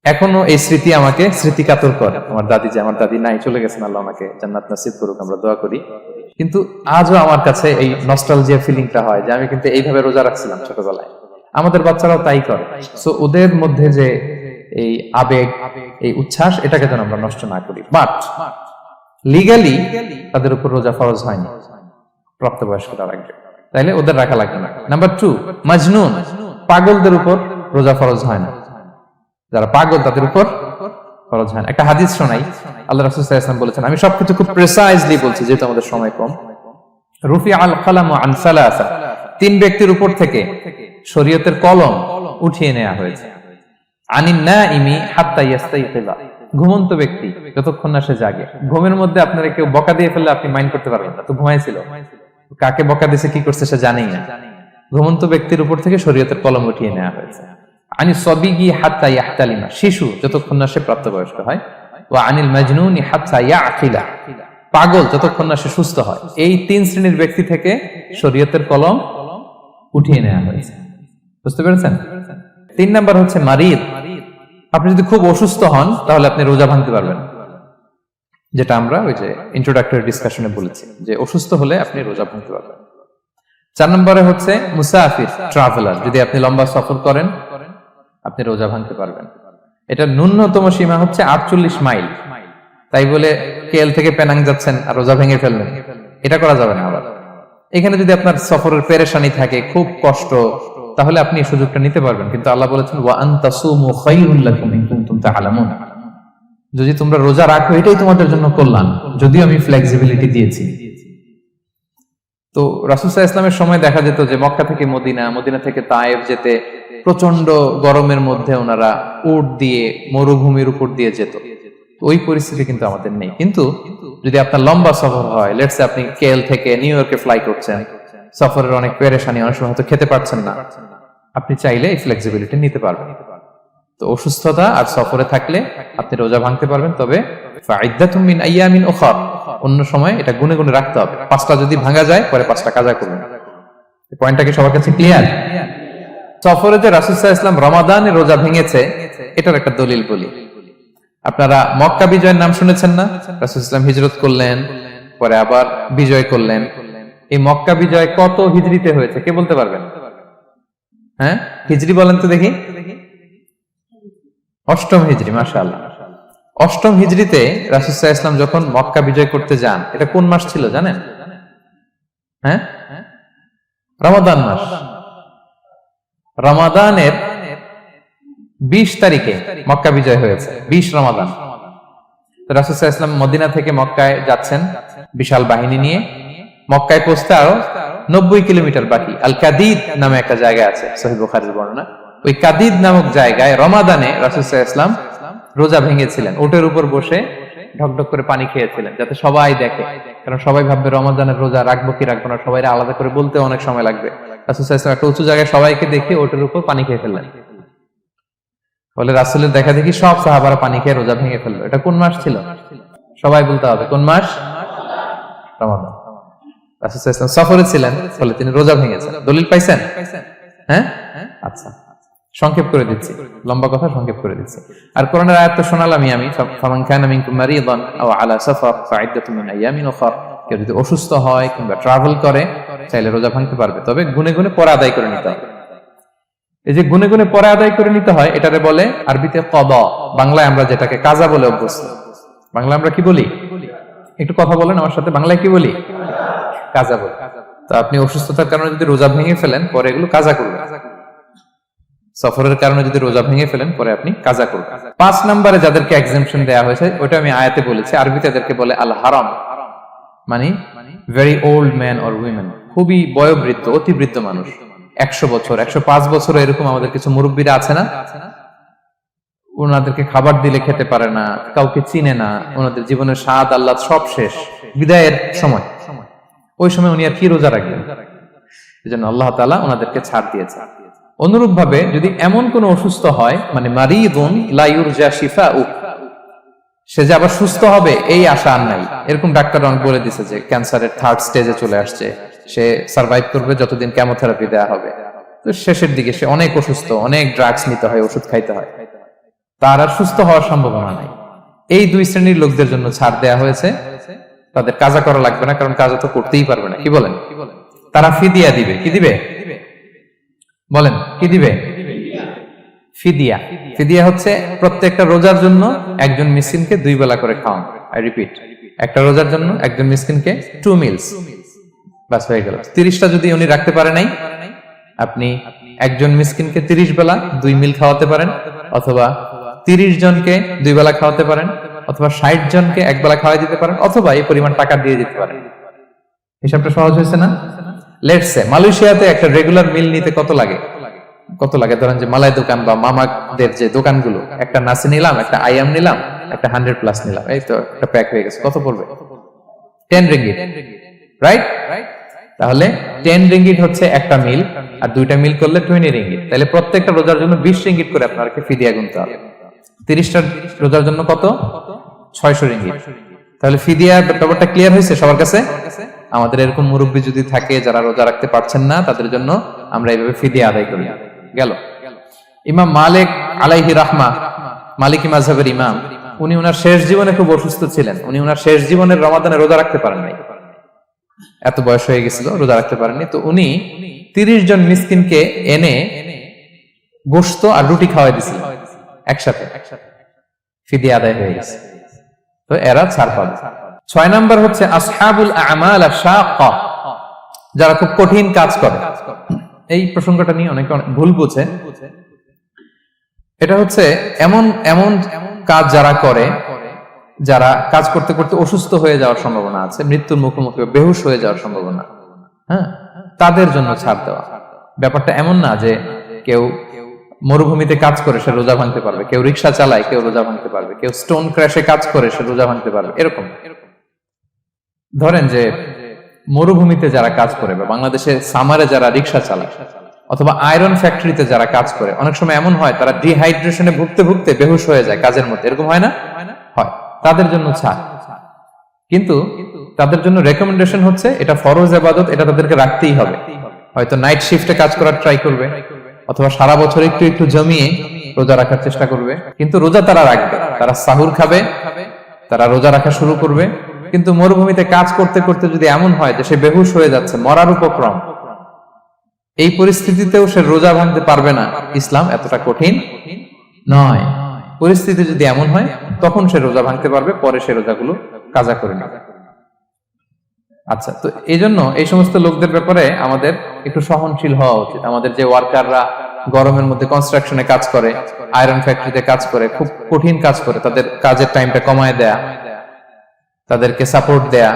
এখনো এই স্মৃতি আমাকে স্মৃতিকাতর করে। আমার দাদি নাই, চলে গেছেন, আল্লাহ আমাকে জান্নাত নসিব করুক, আমরা দোয়া করি। কিন্তু আজও আমার কাছে এই নস্টালজিয়া ফিলিংটা হয় যে আমি কিন্তু এইভাবে রোজা রাখছিলাম ছোটবেলায়। আমাদের বাচ্চারাও তাই করে। সো ওদের মধ্যে যে এই আবেগ, এই উচ্ছ্বাস, এটাকে যেন আমরা নষ্ট না করি। বাট লিগালি তাদের উপর রোজা ফরজ হয়নি, প্রাপ্তবয়স্করা রাখবে, তাইলে ওদের রাখা লাগবে না। নাম্বার 2, মাজনুন, পাগলদের উপর রোজা ফরজ হয় না। যারা পাগল তাদের উপর ফরজ হয় না। একটা হাদিস শোনাই, আল্লাহ রাসূল সাল্লাল্লাহু আলাইহি ওয়াসাল্লাম বলেছেন, আমি সবকিছু খুব প্রিসাইজলি বলছি যেহেতু আমাদের সময় কম। রুফি আল কালামু আন সালাসা, তিন ব্যক্তির উপর থেকে শরীয়তের কলম উঠিয়ে নেওয়া হয়েছে। আনিন নাইমি হাত্তা ইয়াস্তাইকিযা, ঘুমন্ত ব্যক্তি যতক্ষণ না সে জাগে। ঘুমের মধ্যে আপনারা কেউ বকা দিয়ে ফেললে আপনি মাইন্ড করতে পারবেন না, তো ঘুমাইছিল, কাকে বকা দিয়েছে কি করছে সে জানেই না। ঘুমন্ত ব্যক্তির উপর থেকে শরীয়তের কলম উঠিয়ে নেওয়া হয়েছে। আনি সবিগি হাত্তা ইয়াহতালিমা, শিশু যতক্ষণ না সে প্রাপ্তবয়স্ক হয়। ওয়া আনিল মাজনুনি হাত্তা ইয়াকিলা, পাগল যতক্ষণ না সে সুস্থ হয়। এই তিন শ্রেণীর ব্যক্তি থেকে শরীয়তের কলম উঠিয়ে নেওয়া হয়েছে। বুঝতে পেরেছেন? 3 নাম্বার হচ্ছে মারিদ। আপনি যদি খুব অসুস্থ হন তাহলে আপনি রোজা ভাঙতে পারবেন, যেটা আমরা ওই যে ইন্ট্রোডাক্টরি ডিসকাশনে বলেছি যে অসুস্থ হলে আপনি রোজা ভাঙতে পারবেন। 4 নম্বরে হচ্ছে মুসাফির, ট্রাভেলার, যদি আপনি লম্বা সফর করেন আপনি রোজা ভাঙতে পারবেন। এটা ন্যূনতম সীমা হচ্ছে 48 মাইল। তাই বলে কেএল থেকে পেনাং যাচ্ছেন আর রোজা ভেঙে ফেললেন, এটা করা যাবে না। আবার এখানে যদি আপনার সফরের পেরেশানি থাকে, খুব কষ্ট, তাহলে আপনি এই সুযোগটা নিতে পারবেন। কিন্তু আল্লাহ বলেছেন ওয়া আন তাসুমু খায়রুল লাকুম ইন কুনতুম তা'লামুন, যদি তোমরা রোজা রাখো এটাই তোমাদের জন্য কল্যাণ, যদিও আমি ফ্লেক্সিবিলিটি দিয়েছি। তো রাসূল সাল্লাল্লাহু আলাইহি ওয়াসাল্লামের সময় দেখা যেত যে মক্কা থেকে মদিনা, মদিনা থেকে তায়েফ যেতে প্রচন্ড গরমের মধ্যে ওনারা উট দিয়ে মরুভূমির উপর দিয়ে যেত। ওই পরিস্থিতি কিন্তু আমাদের নেই। কিন্তু যদি আপনার লম্বা সফর হয়, লেটস সে আপনি কেএল থেকে নিউ ইয়র্কে ফ্লাই করছেন, সফরের অনেক পেরেশানি, অনেক সময় হয়তো খেতে পারছেন না, আপনি চাইলে এই ফ্লেক্সিবিলিটি নিতে পারবেন। তো অসুস্থতা আর সফরে থাকলে আপনি রোজা ভাঙতে পারবেন, তবে ফাইদ্দাতুম মিন আইয়ামিন উখর, অন্য সময় এটা গুনে গুনে রাখতে হবে। 5টা যদি ভাঙা যায় পরে 5টা কাজা করবেন। এই পয়েন্টটা কি সবার কাছে ক্লিয়ার? সফরে যে রাসূল সাল্লাল্লাহু আলাইহি ওয়াসাল্লাম রমাদানে রোজা ভেঙেছে এটার একটা দলিল বলি। আপনারা মক্কা বিজয়ের নাম শুনেছেন না? রাসূল সাল্লাল্লাহু আলাইহি ওয়াসাল্লাম হিজরত করলেন, পরে আবার বিজয় করলেন। এই মক্কা বিজয় কত হিজরিতে হয়েছে কে বলতে পারবেন? হ্যাঁ, হিজরি বলেন তো দেখি। 8ম হিজরি, মাশাআল্লাহ। 8ম হিজরিতে রাসূল সাল্লাল্লাহু আলাইহি ওয়াসাল্লাম যখন মক্কা বিজয় করতে যান, এটা কোন মাস ছিল জানেন? হ্যাঁ, রমাদান মাস। রমাদানের 20 তারিখে মক্কা বিজয় হয়েছে, 20 রমাদান। তো রাসূল সাল্লাল্লাহু আলাইহি ওয়াসাল্লাম মদিনা থেকে মক্কায় যাচ্ছেন বিশাল বাহিনী নিয়ে। মক্কায় পৌঁছতে আরো 90 কিলোমিটার বাকি। আল কাদিদ নামে একটা জায়গা আছে, সহিহ বুখারীর বর্ণনা। ওই কাদিদ নামক জায়গায় রমাদানে রাসূল সাল্লাল্লাহু আলাইহি ওয়াসাল্লাম রোজা ভেঙেছিলেন, ওটের উপর বসে ঢকঢক করে পানি খেয়েছিলেন, যাতে সবাই দেখে। কারণ সবাই ভাববে রমাদানের রোজা রাখবো কি রাখবো না, সবাই আলাদা করে বলতে অনেক সময় লাগবে। রাসূল সাল্লাল্লাহু আলাইহি ওয়াসাল্লাম একটা উঁচু জায়গায় সবাইকে দেখে ওটের উপর পানি খেয়ে ফেললেন। বলে রাসূলের দেখা দেখি সব সাহাবারা পানি খেয়ে রোজা ভেঙে ফেললো। এটা কোন মাস ছিল? সবাই বলতে হবে কোন মাস? রমাদান। রাসূল সাল্লাল্লাহু আলাইহি ওয়াসাল্লাম সফরে ছিলেন, ফলে তিনি রোজা ভেঙেছেন। দলিল পাইছেন? হ্যাঁ, আচ্ছা, সংক্ষেপ করে দিচ্ছি, লম্বা কথা সংক্ষেপ করে দিচ্ছি। আর কোরআনের আয়াত তো শোনালামই আমি, ফামান কানা মিনকুম মারিদান আও আলা সাফার ফাইদ্দাতুম মিন আইয়ামিন উখর। কেউ যদি অসুস্থ হয় কিংবা ট্রাভেল করে চাইলে রোজা ভাঙতে পারবে, তবে গুনে গুনে পরে আদায় করে নিতে হবে। এই যে গুনে গুনে পরে আদায় করে নিতে হয়, এটারে বলে আরবিতে কদা, বাংলায় আমরা যেটাকে কাজা বলে অভ্যস্ত। বাংলা আমরা কি বলি? একটু কথা বলেন আমার সাথে, বাংলায় কি বলি? কাজা বলি। তো আপনি অসুস্থতার কারণে যদি রোজা ভেঙে ফেলেন পরে এগুলো কাজা করবেন। সফরের কারণে যদি রোজা ভেঙে ফেলেন পরে আপনি কাজা করবেন। 5 নম্বরে যাদেরকে এক্সাম্পশন দেয়া হয়েছে ওটা আমি আয়াতে বলেছি, আরবিতে এদেরকে বলে আল হারাম, মানে very old man or women, খুবই বয়োবৃদ্ধ, অতি বৃদ্ধ মানুষ, 100 বছর 105 বছর এরকম আমাদের কিছু মুরব্বীরা আছে না, ওনাদেরকে খাবার দিলে খেতে পারে না, কাউকে চিনে না, ওনাদের জীবনের স্বাদ আহ্লাদ সব শেষ, বিদায়ের সময়। ওই সময় উনি আর কি রোজা রাখবেন? এজন্য আল্লাহ তাআলা ওনাদেরকে ছাড় দিয়েছে। অনুরূপ ভাবে যদি এমন কোন অসুস্থ হয়, মানে মারিদুন লা ইউরজা শিফাউ, সে যে আবার সুস্থ হবে এই আশা আর নাই, এরকম ডাক্তার অনেক বলে দিছে যে ক্যান্সারের 3rd স্টেজে চলে আসছে, সে সার্ভাইভ করবে যতদিন কেমোথেরাপি দেওয়া হবে। তো শেষের দিকে সে অনেক অসুস্থ, অনেক ড্রাগস নিতে হয়, ওষুধ খাইতে হয়, তার আর সুস্থ হওয়ার সম্ভাবনা নাই। এই 2 শ্রেণীর লোকদের জন্য ছাড় দেয়া হয়েছে, তাদের কাজা করা লাগবে না, কারণ কাজা তো করতেই পারবে না। কি বলেন? তারা ফিদিয়া দিবে। কি দিবে বলেন? কি দিবে? ফিদিয়া। ফিদিয়া হচ্ছে প্রত্যেকটা রোজার জন্য একজন মিসকিনকে 2 বেলা করে খাওয়ান। আই রিপিট, একটা রোজার জন্য একজন মিসকিনকে 2 মিলস, বাস হয়ে গেল। 30টা যদি উনি রাখতে পারে নাই, আপনি একজন মিসকিনকে 30 বেলা 2 মিল খাওয়াতে পারেন, অথবা 30 জনকে 2 বেলা খাওয়াতে পারেন, অথবা 60 জনকে 1 বেলা খাওয়াই দিতে পারেন, অথবা এই পরিমাণ টাকা দিয়ে দিতে পারেন। হিসাবটা সহজ হয়েছে না? লেটস সে মালয়েশিয়াতে একটা রেগুলার মিল নিতে কত লাগে ধরেন যে মালাই দোকান বা মামাদের যে দোকানগুলো, একটা নাসি নিলাম, একটা আইয়াম নিলাম, একটা 100+ নিলাম, এই তো একটা প্যাক হয়ে গেছে। কত পড়বে? 10 রিঙ্গিট, রাইট? তাহলে 10 রিঙ্গিট হচ্ছে একটা মিল, আর দুইটা মিল করলে 20 রিঙ্গিট। তাহলে প্রত্যেকটা রোজার জন্য 20 রিঙ্গিট করে আপনাকে ফিদিয়া গুনতে হবে। 30টা রোজার জন্য কত? 600 রিঙ্গিট। তাহলে ফিদিয়ার ব্যাপারটা ক্লিয়ার হয়েছে সবার কাছে? আমাদের এরকম মুরব্বী যদি থাকে যারা রোজা রাখতে পারছেন না, তাদের জন্য আমরা এইভাবে ফিদিয়া আদায় করি। গেল। ইমাম মালিক আলাইহি রাহমা, মালিকি মাযহাবের ইমাম, উনি ওনার শেষ জীবনে খুব অসুস্থ ছিলেন। উনি ওনার শেষ জীবনের রমাদানে রোজা রাখতে পারেন নাই, এত বয়স হয়ে গেছিল, রোজা রাখতে পারেননি। তো উনি 30 জন মিসকিনকে এনে গোশত আর রুটি খাওয়াই দিয়েছিলেন একসাথে, ফিদিয়া আদায় হয়ে গেছে। তো এরা ছাড় পাবে। 6 নাম্বার হচ্ছে আসহাবুল আমাল আশ-শাক্কা, যারা খুব কঠিন কাজ করে। এই প্রসঙ্গটা নিয়ে অনেকে অনেক ভুল বোঝে। এটা হচ্ছে এমন এমন কাজ যারা করে, যারা কাজ করতে করতে অসুস্থ হয়ে যাওয়ার সম্ভাবনা আছে, মৃত্যুর মুখোমুখি বেহুশ হয়ে যাওয়ার সম্ভাবনা, হ্যাঁ, তাদের জন্য ছাড় দেওয়া। ব্যাপারটা এমন না যে কেউ মরুভূমিতে কাজ করে সে রোজা ভাঙতে পারবে, কেউ রিক্সা চালায় কেউ রোজা ভাঙতে পারবে, কেউ স্টোন ক্র্যাশে কাজ করে সে রোজা ভাঙতে পারবে, এরকম। ধরেন যে মরুভূমিতে যারা কাজ করে বা বাংলাদেশে সামারে যারা রিক্সা চালায় অথবা আয়রন ফ্যাক্টরিতে যারা কাজ করে, অনেক সময় এমন হয় তারা ডিহাইড্রেশনে ভুগতে ভুগতে বেহুশ হয়ে যায় কাজের মধ্যে, এরকম হয় না? হয়। তাদের জন্য ছাড়, কিন্তু তাদের জন্য রেকমেন্ডেশন হচ্ছে এটা ফরজ ইবাদত, এটা তাদেরকে রাখতেই হবে। হয়তো নাইট শিফটে কাজ করার ট্রাই করবে, অথবা সারা বছর একটু একটু জমিয়ে রোজা রাখার চেষ্টা করবে, কিন্তু রোজা তারা রাখবে, তারা সাহুর খাবে, তারা রোজা রাখা শুরু করবে। কিন্তু মরুভূমিতে কাজ করতে করতে যদি এমন হয় যে সে বেহুশ হয়ে যাচ্ছে, মরার উপক্রম, এই পরিস্থিতিতেও সে রোজা ভাঙতে পারবে না, ইসলাম এতটা কঠিন নয়। পরিস্থিতি যদি এমন হয় তখন সে রোজা ভাঙতে পারবে, পরে সে রোজাগুলো কাজা করে নেবে। আচ্ছা, তো এই জন্য এই সমস্ত লোকদের ব্যাপারে আমাদের একটু সহনশীল হওয়া উচিত। আমাদের যে ওয়ার্কাররা গরমের মধ্যে কনস্ট্রাকশনে কাজ করে, আয়রন ফ্যাক্টরিতে কাজ করে, খুব কঠিন কাজ করে, তাদের কাজের টাইমটা কমায় দেয়া, তাদেরকে সাপোর্ট দেয়া,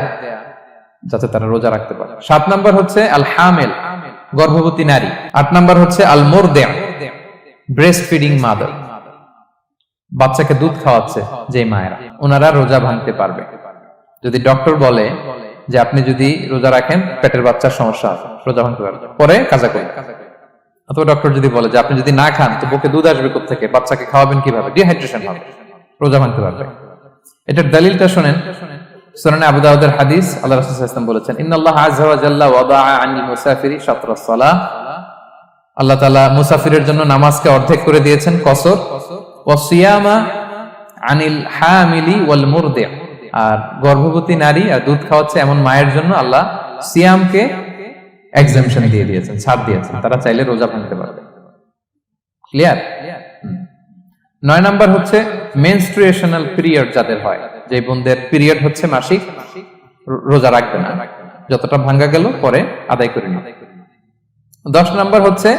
যাতে তারা রোজা রাখতে পারে। 7 নাম্বার হচ্ছে আল হামিল, গর্ভবতী নারী। 8 নাম্বার হচ্ছে আল মুরদি, ব্রেস্ট ফিডিং মাদার, বাচ্চাকে দুধ খাওয়াচ্ছে যে মায়েরা, ওনারা রোজা ভাঙতে পারবে। যদি ডক্টর বলে যে আপনি যদি রোজা রাখেন পেটের বাচ্চার সমস্যা আছে, রোজা ভাঙতে পারবে, পরে কাজা করবে। অথবা ডক্টর যদি বলে যে আপনি যদি না খান তো বুকে দুধ আসবে কোত্থেকে, বাচ্চাকে খাওয়াবেন কিভাবে, ডিহাইড্রেশন হবে, রোজা ভাঙতে পারবে। এটার দলিলটা শুনেন, সুনানে আবু দাউদের হাদিস, আল্লাহ রাসূল সাল্লাল্লাহু আলাইহি ওয়াসাল্লাম বলেছেন, ইন্নাল্লাহা আযজা ওয়া জাল্লা ওয়াদাআ আনিল মুসাফিরি শাতরাস সালাহ, আল্লাহ তাআলা মুসাফিরের জন্য নামাজকে অর্ধেক করে দিয়েছেন কসর, ওয়া সিয়ামা আনিল হামিলি ওয়াল মুরদি, আর গর্ভবতী নারী আর দুধ খাওয়াচ্ছে এমন মায়ের জন্য আল্লাহ সিয়ামকে এক্সাম্পশন দিয়ে দিয়েছেন, ছাড় দিয়েছেন, তারা চাইলে রোজা ভাঙতে পারবে। ক্লিয়ার? 9 নাম্বার হচ্ছে মেনস্ট্রুয়েশনাল পিরিয়ড যাদের হয়, যে বোনদের পিরিয়ড হচ্ছে মাসিক, রোজা রাখবে না, যতটা ভাঙ্গা গেল পরে আদায় করে নিবে। 10 নাম্বার হচ্ছে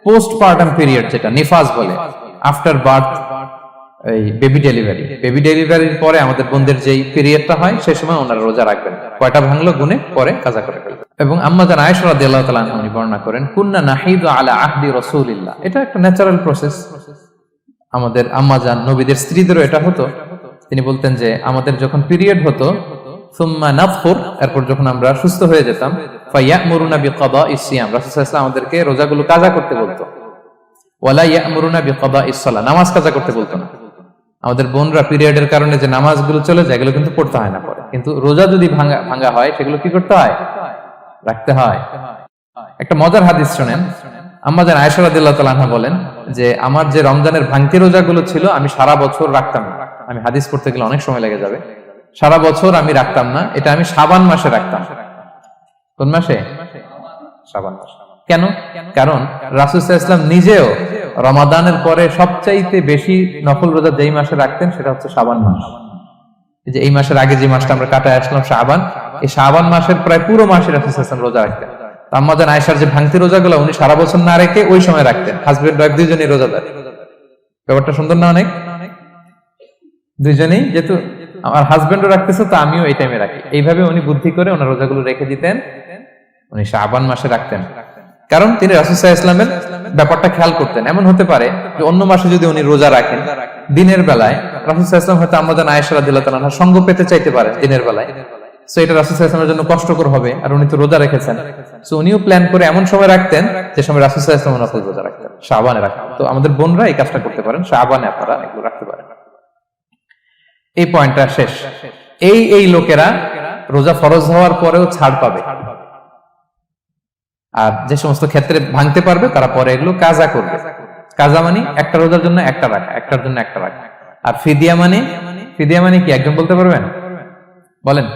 পোস্টপার্টাম পিরিয়ড, যেটা নিফাস বলে, আফটার বার্থ, এই বেবি ডেলিভারির পরে আমাদের বোনদের যেই পিরিয়ডটা হয় সেই সময় ওনারা রোজা রাখবেন। কয়টা ভাঙলো গুনে পরে কাজা করে ফেলবে। এবং আম্মা জান আয়েশা রাদিয়াল্লাহু তাআলা আনহা উনি বর্ণনা করেন, কুন্না নাহিদু আলা আহদি রাসূলিল্লাহ, এটা একটা ন্যাচারাল প্রসেস, আমাদের আম্মা জান নবীদের স্ত্রীদেরও এটা হতো। তিনি বলতেন যে আমাদের যখন পিরিয়ড হতো, সুম্মা নাতফুর, এরপর যখন আমরা সুস্থ হয়ে যেতাম, ফায়ামুরুনা বিকাদাইস সিয়াম, রাসূল সাল্লাল্লাহু আলাইহি ওয়াসাল্লাম আমাদেরকে রোজাগুলো কাজা করতে বলতো, ওয়ালা ইয়ামুরুনা বিকাদাইস সালাহ, নামাজ কাজা করতে বলতো না। আমাদের বোনরা পিরিয়ডের কারণে যে নামাজগুলো চলে যায় এগুলো কিন্তু পড়তে হয় না পরে, কিন্তু রোজা যদি ভাঙা হয় সেগুলো কি করতে হয়? রাখতে হয়। একটা মজার হাদিস শুনেন, আম্মা জান আয়েশা রাদিয়াল্লাহু তাআলা আনহা বলেন যে আমার যে রমজানের ভাঙতি রোজাগুলো ছিল আমি সারা বছর রাখতাম না, আমি হাদিস পড়তে গেলে অনেক সময় লেগে যাবে, সারা বছর আমি রাখতাম না, এটা আমি শাবান মাসে রাখতাম। কোন মাসে? শাবান মাসে। কেন? কারণ রাসূল সাল্লাল্লাহু আলাইহি ওয়াসাল্লাম নিজেও রমাদানের পরে সবচাইতে বেশি নফল রোজা যেই মাসে রাখতেন সেটা হচ্ছে শাবান মাস। এই যে এই মাসের আগে যে মাসটা আমরা কাটায় আসলাম শাবান, এই শাবান মাসের প্রায় পুরো মাসে রাসূল সাল্লাল্লাহু আলাইহি ওয়াসাল্লাম রোজা রাখতেন। আম্মা জান আয়েশার যে ভাঙতি রোজাগুলো উনি সারা বছর না রেখে ওই সময় রাখতেন। হাজবেন্ড ওয়াইফ দুইজনেই রোজাদার। ব্যাপারটা সুন্দর না অনেক? দুইজনেই, যেহেতু আমার হাজবেন্ডও রাখতেছে তো আমিও এই টাইমে রাখি, এইভাবে উনি বুদ্ধি করে ওনার রোজাগুলো রেখে দিতেন উনি শাবান মাসে রাখতেন, কারণ তিনি রাসূল সাল্লাল্লাহু আলাইহি ওয়াসাল্লামের ব্যাপারটা খেয়াল করতেন। এমন হতে পারে যে অন্য মাসে যদি উনি রোজা রাখেন, দিনের বেলায় রাসূল সাল্লাল্লাহু আলাইহি ওয়াসাল্লাম হয়তো আমাদের আয়েশা রাদিয়াল্লাহু তাআলা আনহার সঙ্গ পেতে চাইতে পারে দিনের বেলায়, সো এটা রাসূল সাল্লাল্লাহু আলাইহি ওয়াসাল্লামের জন্য কষ্টকর হবে, আর উনি তো রোজা রেখেছেন, সো উনিও প্ল্যান করে এমন সময় রাখতেন যে সময় রাসূল সাল্লাল্লাহু আলাইহি ওয়াসাল্লাম নফল রোজা রাখতেন, শাবানে রাখতেন। তো আমাদের বোনরা এই কাজটা করতে পারেন, শাবানে আপনারা এগুলো রাখতে পারেন। এই পয়েন্টটা শেষ। এই লোকেরা রোজা ফরজ হওয়ার পরেও ছাড় পাবে, আর যে সমস্ত ক্ষেত্রে ভাঙতে পারবে তারা পরে এগুলো কাজা করবে। কাজা মানে একটা রোজার জন্য একটা রাখা, একটার জন্য একটা রাখা। আর ফিদিয়া মানে কি একজন বলতে পারবেন? বলেন।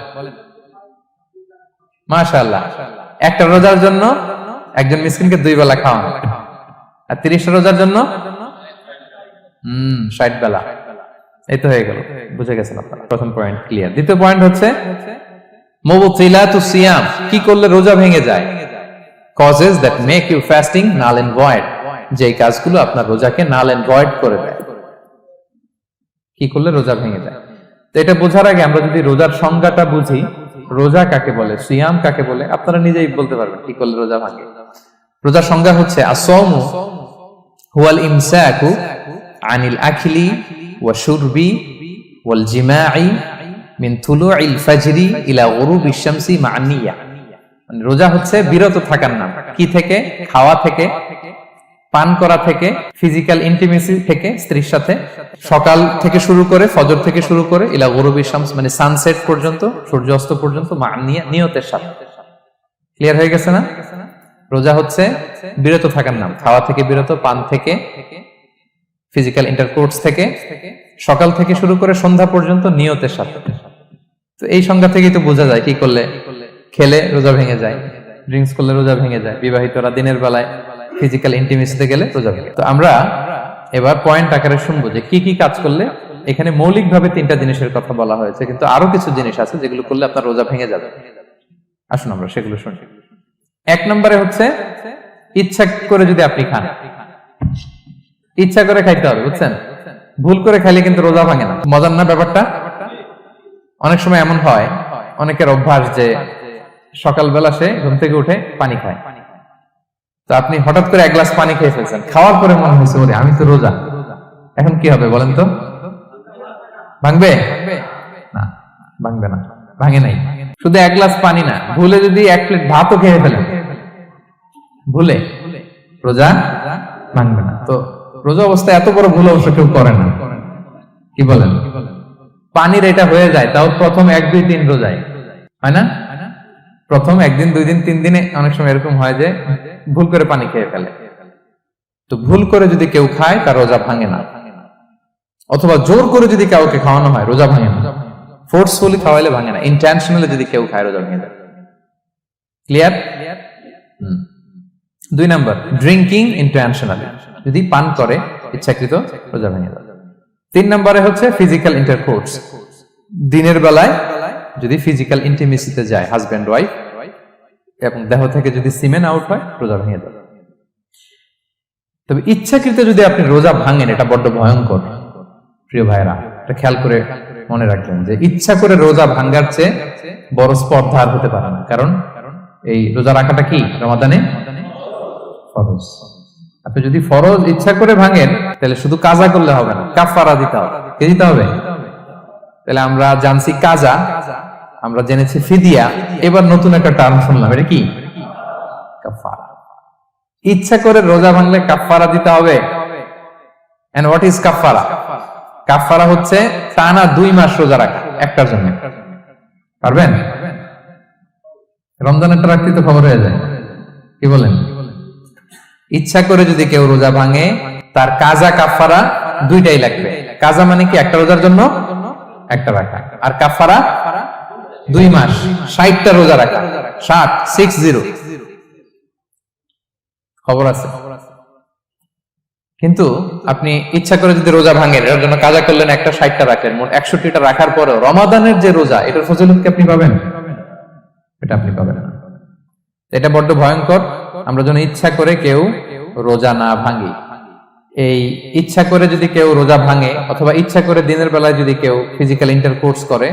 মাশাআল্লাহ, একটা রোজার জন্য একজন মিসকিনকে 2 বেলা খাওয়ানো, আর 30টা রোজার জন্য 60 বেলা। এই তো হয়ে গেল, বুঝে গেছেন আপনারা। প্রথম পয়েন্ট ক্লিয়ার। দ্বিতীয় পয়েন্ট হচ্ছে মুবতিলাতুস সিয়াম, কি করলে রোজা ভেঙে যায়। causes that make you fasting null and void, যে কাজগুলো আপনার রোজাকে null and void করে দেয়। কি করলে রোজা ভেঙে যায়? তো এটা বোঝার আগে আমরা যদি রোজার সংজ্ঞাটা বুঝি, রোজা কাকে বলে, সিয়াম কাকে বলে, আপনারা নিজেই বলতে পারবেন কি করলে রোজা ভাঙে। রোজার সংজ্ঞা হচ্ছে আসওমু হুয়াল ইমসাকু আনিল আখলি ওয়া শুরবি ওয়াল জিমাই মিন তুলুইল ফাজরি ইলা গুরুবিশ শামসি মা নিয়া। মানে রোজা হচ্ছে বিরত থাকার নাম। কি থেকে? খাওয়া থেকে, পান করা থেকে, ফিজিক্যাল ইন্টিমেসি থেকে স্ত্রীর সাথে, সকাল থেকে শুরু করে, ফজর থেকে শুরু করে ইলা গুরুবিশ শামস মানে সানসেট পর্যন্ত, সূর্যাস্ত পর্যন্ত, মা নিয়তের সাথে। ক্লিয়ার হয়ে গেছে না? রোজা হচ্ছে বিরত থাকার নাম, খাওয়া থেকে বিরত, পান থেকে, ফিজিক্যাল ইন্টারকোর্স থেকে, সকাল থেকে শুরু করে সন্ধ্যা পর্যন্ত নিয়তের সাথে। তো এই সংজ্ঞা থেকেই তো বোঝা যায় কি করলে, খেলে রোজা ভেঙে যায়, ড্রিঙ্কস করলে রোজা ভেঙে যায়, বিবাহিতরা দিনের বেলায় ফিজিক্যাল ইন্টিমেসিতে গেলে রোজা ভেঙে। তো আমরা এবার পয়েন্ট আকারে শুনবো যে কি কি কাজ করলে। এখানে মৌলিকভাবে 3টা জিনিসের কথা বলা হয়েছে, কিন্তু আরো কিছু জিনিস আছে যেগুলো করলে আপনার রোজা ভেঙে যাবে। আসুন আমরা সেগুলো শুনি। 1 নম্বরে হচ্ছে ইচ্ছা করে যদি আপনি খান, ইচ্ছা করে খাইতে হবে, বুঝছেন? ভুল করে খাইলে কিন্তু রোজা ভাঙে না। মজার না ব্যাপারটা? অনেক সময় এমন হয়, অনেকের অভ্যাস যে সকালবেলা সে ঘুম থেকে উঠে পানি খায়। তো আপনি হঠাৎ করে 1 গ্লাস পানি খেয়ে ফেলছেন, খাওয়ার পরে মনে হয়েছে ওরে আমি তো রোজা, এখন কি হবে বলেন তো? ভাঙবে না? ভাঙবে না, ভাঙে নাই। শুধু 1 গ্লাস পানি না, ভুলে যদি 1 প্লেট ভাতও খেয়ে ফেলেন, ভুলে, রোজা ভাঙবে না। তো রোজা অবস্থায় এত বড় ভুল অবশ্য কেউ করে না, কি বলেন? পানির এটা হয়ে যায়, তাও প্রথম 1, 2, 3 রোজায় হয় না? প্রথম 1 দিন, 2 দিন, 3 দিনে অনেক সময় এরকম হয় যে ভুল করে পানি খেয়ে ফেলে। তো ভুল করে যদি কেউ খায় তার রোজা ভাঙে না, অথবা জোর করে যদি কাউকে খাওয়ানো হয় রোজা ভাঙে না। ফোর্সফুলি খাওয়াইলে ভাঙে না, ইন্টেনশনালি যদি কেউ খায় রোজা ভেঙে যায়। ক্লিয়ার? 2 নাম্বার, ড্রিঙ্কিং ইন্টেনশনালি, যদি পান করে ইচ্ছাকৃত, রোজা ভেঙে যায়। 3 নম্বরে হচ্ছে ফিজিক্যাল ইন্টারকোর্স, দিনের বেলায় যদি ফিজিক্যাল ইন্টিমেসিতে যায় হাজবেন্ড ওয়াইফ, এবং দেহ থেকে যদি সিমেন আউট হয় রোজা ভেঙে যাবে। তবে ইচ্ছাকৃত যদি আপনি রোজা ভাঙেন, এটা বড্ড ভয়ঙ্কর প্রিয় ভাইরা। এটা খেয়াল করে মনে রাখবেন যে ইচ্ছা করে রোজা ভাঙার চেয়ে বড় স্পর্ধা আর হতে পারে না। কারণ এই রোজা রাখাটা কি রমাদানে ফরজ। আপনি যদি ফরজ ইচ্ছা করে ভাঙেন তাহলে শুধু কাজা করলে হবে না, কাফারা দিতে হবে। কে দিতে হবে? তাহলে আমরা জানছি কাজা, আমরা জেনেছি ফিদিয়া, এবার নতুন একটা টার্ম শুনলাম, এটা কি? কাফারা। ইচ্ছা করে রোজা ভাঙলে কাফারা দিতে হবে। এন্ড হোয়াট ইজ কাফারা? কাফারা হচ্ছে টানা 2 মাস রোজা রাখা একটার জন্য। পারবেন? রমজানেরটা রাখতে তো খবর হয়ে যায়, কি বলেন? ইচ্ছা করে যদি কেউ রোজা ভাঙে তার কাজা কাফারা 2টাই লাগবে। কাজা মানে কি? একটা রোজার জন্য একটা রাখা, আর কাফারা 2 মাস 60টা রোজা রাখা। 60 খবর আছে। কিন্তু আপনি ইচ্ছা করে যদি রোজা ভাঙেন, এর জন্য কাজা করলেন, একটা 60টা রাখলেন, মোট 61টা রাখার পরেও রমাদানের যে রোজা, এটার ফজিলত কি আপনি পাবেন? এটা আপনি পাবেন না। এটা বড্ড ভয়ঙ্কর। আমরা যেন ইচ্ছা করে কেউ রোজা না ভাঙি। এই ইচ্ছা করে যদি কেউ রোজা ভাঙে, অথবা ইচ্ছা করে দিনের বেলায় যদি কেউ ফিজিক্যাল ইন্টারকোর্স করে,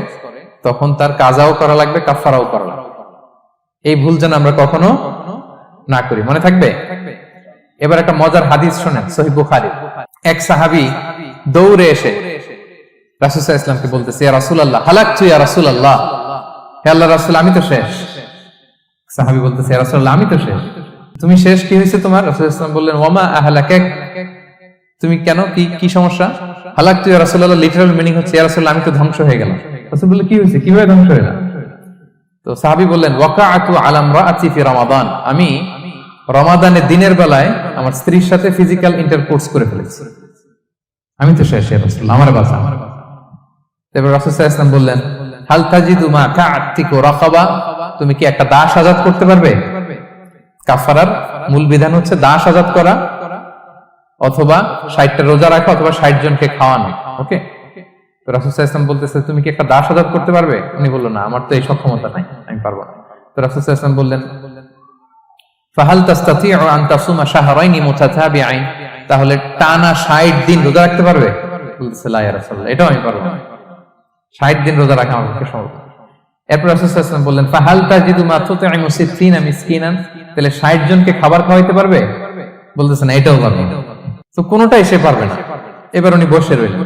তখন তার কাজাও করা লাগবে, কাফারাও করা লাগবে। এই ভুল যেন আমরা কখনো না করি, মনে থাকবে। এবার একটা মজার হাদিস শোনেন, সহিহ বুখারী। এক সাহাবী দৌড়ে এসে রাসূল সাল্লাল্লাহু আলাইহি ওয়াসাল্লামকে বলতেছে, ইয়া রাসূলুল্লাহ হালাকতু ইয়া রাসূলুল্লাহ, হে আল্লাহর রাসূল আমি তো শেষ। সাহাবী বলতেছে, ইয়া রাসূলুল্লাহ আমি তো শেষ। তুমি শেষ, কি হয়েছে তোমার? রাসূল সাল্লাল্লাহু আলাইহি ওয়াসাল্লাম বললেন, ওয়ামা আহলাকাক, তুমি কেন, কি সমস্যা? হালাকতু ইয়া রাসূলুল্লাহ লিটারাল মিনিং হচ্ছে, ইয়া রাসূলুল্লাহ আমি তো ধ্বংস হয়ে গেলাম। রাসূল বললেন, কি হয়েছে, কিভাবে ধ্বংস হইলা? তো সাহাবী বললেন, ওয়াকাআতু আলা ইমরাআতি ফি রমাদান, আমি রমাদানের দিনের বেলায় আমার স্ত্রীর সাথে ফিজিক্যাল ইন্টারকোর্স করে ফেলেছি, আমি তো শেষ, ইয়া রাসূলুল্লাহ আমার বাঁচা। এবার রাসূল সাল্লাল্লাহু আলাইহি ওয়াসাল্লাম বললেন, হাল তাজিদু মা কা'আতিকু রাকাবা, তুমি কি একটা দাস আযাদ করতে পারবে? কাফারার মূল বিধান হচ্ছে দাস আযাদ করা, অথবা 60টা রোজা রাখা, অথবা 60 জনকে খাওয়ানো। ওকে, তো রাসূল সাল্লাল্লাহু আলাইহি ওয়াসাল্লাম বলতেছে, তুমি কি একটা দাস আযাদ করতে পারবে? উনি বলল, না, আমার তো এই সক্ষমতা নাই, আমি পারবো না। তো রাসূল সাল্লাল্লাহু আলাইহি ওয়াসাল্লাম বললেন, ফাহাল তাস্তাতিউ আন তাসুমা শাহরাইনি মুতাতাবিআইন, তাহলে টানা 60 দিন রোজা রাখতে পারবে? বলতেছে, লা ইয়া রাসূলুল্লাহ, এটাও আমি পারবো না, 60 দিন রোজা রাখা আমার পক্ষে সম্ভব না। এরপর রাসূল সাল্লাল্লাহু আলাইহি ওয়াসাল্লাম বললেন, ফাহাল তাজিদু মা তুতঈমু 60 মিসকিনান, তাহলে 60 জনকে খাবার খাওয়াইতে পারবে? বলতেছে, না, এটাও পারবো না। তো কোনোটাই সে পারবে না। এবার উনি বসে রইলেন।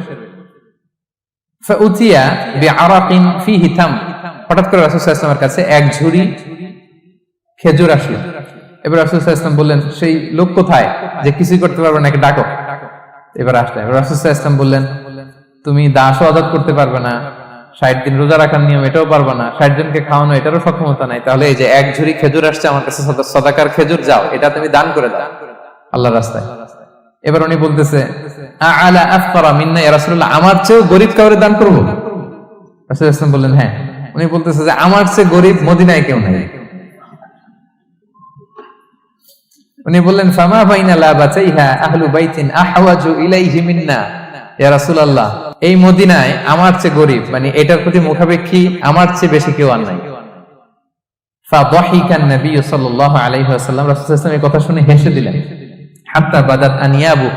ফাউতিয়া বিআরাকিন ফিহি তাম, হঠাৎ করে রাসূল সাল্লাল্লাহু আলাইহি ওয়াসাল্লামের কাছে এক ঝুড়ি খেজুর আসলো। এবার রাসূল সাল্লাল্লাহু আলাইহি ওয়াসাল্লাম বললেন, সেই লোক কোথায় যে কিছুই করতে পারবে না, ডাকো। এবার আসলে এবার রাসূল সাল্লাল্লাহু আলাইহি ওয়াসাল্লাম বললেন, তুমি দাসও আযাদ করতে পারবে না, 60 দিন রোজা রাখার নিয়ম এটাও পারবে না, 60 জনকে খাওয়ানো এটারও সক্ষমতা নাই, তাহলে এই যে এক ঝুড়ি খেজুর আসছে আমার কাছে, সাদাকার খেজুর, যাও এটা তুমি দান করে দাও আল্লাহর রাস্তায়। এবার উনি বলতেছে, আ'লা আফকারা মিন্না ইয়া রাসূলুল্লাহ, আমার চেয়েও গরীব কাউরে দান করব? রাসূল সাল্লাল্লাহু আলাইহি ওয়াসাল্লাম বললেন, হ্যাঁ। উনি বলতেছে যে আমার চেয়ে গরীব মদিনায় কেউ নাই। উনি বললেন, ফামা বাইনা লাবাতাইহা আহলু বাইতিন আহওয়াজু ইলাইহি মিন্না ইয়া রাসূলুল্লাহ, এই মদিনায় আমার চেয়ে গরীব, মানে এটার প্রতি মুখাপেক্ষী আমার চেয়ে বেশি কেউ আর নাই। ফাদাহিকান নবী সাল্লাল্লাহু আলাইহি ওয়াসাল্লাম, রাসূল সাল্লাল্লাহু আলাইহি ওয়াসাল্লাম এই কথা শুনে হেসে দিলেন। হাত্তা বাদাত আনিয়াবু,